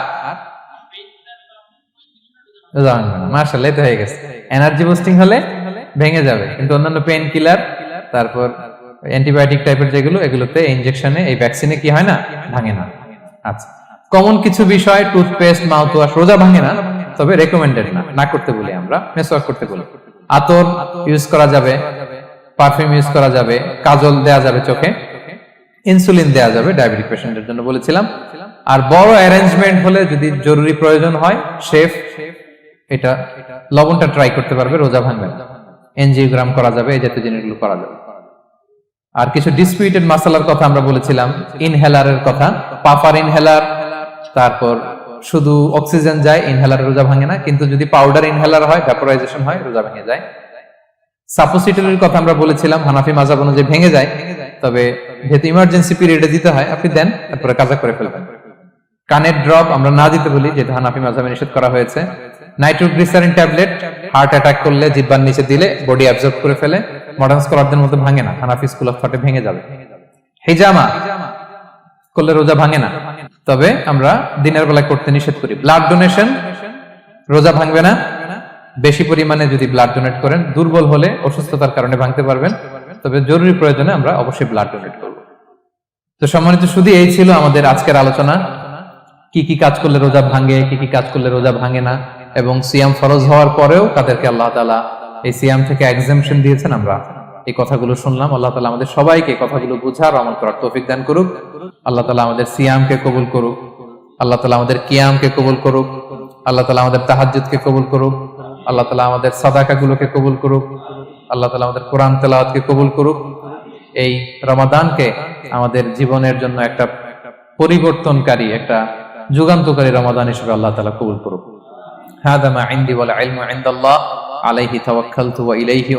রোজা ভাঙবে না। মাশাআল্লাহ, এটা হয়ে গেছে। এনার্জি বুস্টিং হলে ভেঙে যাবে, কিন্তু অন্যান্য পেইন কিলার, তারপর অ্যান্টিবায়োটিক টাইপের যেগুলো, এগুলোতে ইনজেকশনে, এই ভ্যাকসিনে কি হয় না, ভাঙে না। আচ্ছা, কমন কিছু বিষয়, টুথপেস্ট, মাউথ ওয়াশ, রোজা ভাঙে না, তবে রেকমেন্ডেড না, না করতে বলি আমরা। মেসওয়াক করতে বলি। আতর ইউজ করা যাবে, পারফিউম ইউজ করা যাবে, কাজল দেয়া যাবে চোখে, ইনসুলিন দেয়া যাবে ডায়াবেটিক পেশেন্টের জন্য বলেছিলাম। আর বড় অ্যারেঞ্জমেন্ট হলে, যদি জরুরি প্রয়োজন হয়, শেফ এটা লবণটা ট্রাই করতে পারবে, রোজা ভাঙবে না। এনজিওগ্রাম করা যাবে, এই জাতীয় জিনিসগুলো করা যাবে। আর কিছু ডিসপিউটেড মাসালার কথা আমরা বলেছিলাম, ইনহেলারের কথা, পাফার ইনহেলার, তারপর শুধু অক্সিজেন যায়, ইনহেলার রোজা ভাঙে না, কিন্তু যদি পাউডার ইনহেলার হয়, ভ্যাপোরাইজেশন হয়, রোজা ভেঙে যায়। সাপোসিটরির কথা আমরা বলেছিলাম, হানাফি মাযহাব অনুযায়ী ভেঙে যায়, তবে যেহেতু ইমার্জেন্সি পিরিয়ডে দিতে হয়, আপনি দেন, তারপরে কাজা করে ফেলবেন। কানের ড্রপ আমরা না দিতে বলি, যেহেতু হানাফি মাযহাবে নিষেধ করা হয়েছে। নাইট্রোগ্লিসারিন ট্যাবলেট হার্ট অ্যাটাক করলে জিহ্বার নিচে দিলে বডি অ্যাবজর্ব করে ফেলে, মডার্ন স্কলারদের মতো ভাঙে না, হানাফি স্কুল অফ থটে ভেঙে যাবে। হিজামা করলে রোজা ভাঙে না, তবে আমরা দিনের বেলায় করতে নিষেধ করি। ব্লাড ডোনেশন, রোজা ভাঙবে না। বেশি পরিমাণে যদি ব্লাড ডোনেট করেন, দুর্বল হলে অসুস্থতার কারণে ভাঙতে পারবেন, তবে জরুরি প্রয়োজনে আমরা অবশ্যই ব্লাড ডোনেট করব। তো সম্মানিত শুধু এই ছিল আমাদের আজকের আলোচনা, কি কি কাজ করলে রোজা ভাঙে, কি কি কাজ করলে রোজা ভাঙে না, এবং সিয়াম ফরজ হওয়ার পরেও তাদেরকে আল্লাহ তাআলা এই সিয়াম থেকে এক্সামশন দিয়েছেন। আমরা এই কথাগুলো শুনলাম। আল্লাহ তাআলা আমাদের সবাইকে কথাগুলো বুঝার, আমল করার তৌফিক দান করুক। আল্লাহ তাআলা আমাদের সিয়ামকে কবুল করুক। আল্লাহ তাআলা আমাদের কিয়ামকে কবুল করুক। আল্লাহ তাআলা আমাদের তাহাজ্জুদকে কবুল করুক। আল্লাহ তাআলা আমাদের সাদাকাগুলোকে কবুল করুক। আল্লাহ তাআলা আমাদের কোরআন তেলাওয়াতকে কবুল করুক। এই রমাদানকে আমাদের জীবনের জন্য একটা পরিবর্তনকারী, একটা যুগান্তকারী রমাদান হিসেবে আল্লাহ তাআলা কবুল করুক। হাদা মা ইনদি ওয়াল ইলমু ইনদাল্লাহ আলাইহি তাওয়াক্কালতু ওয়া ইলাইহি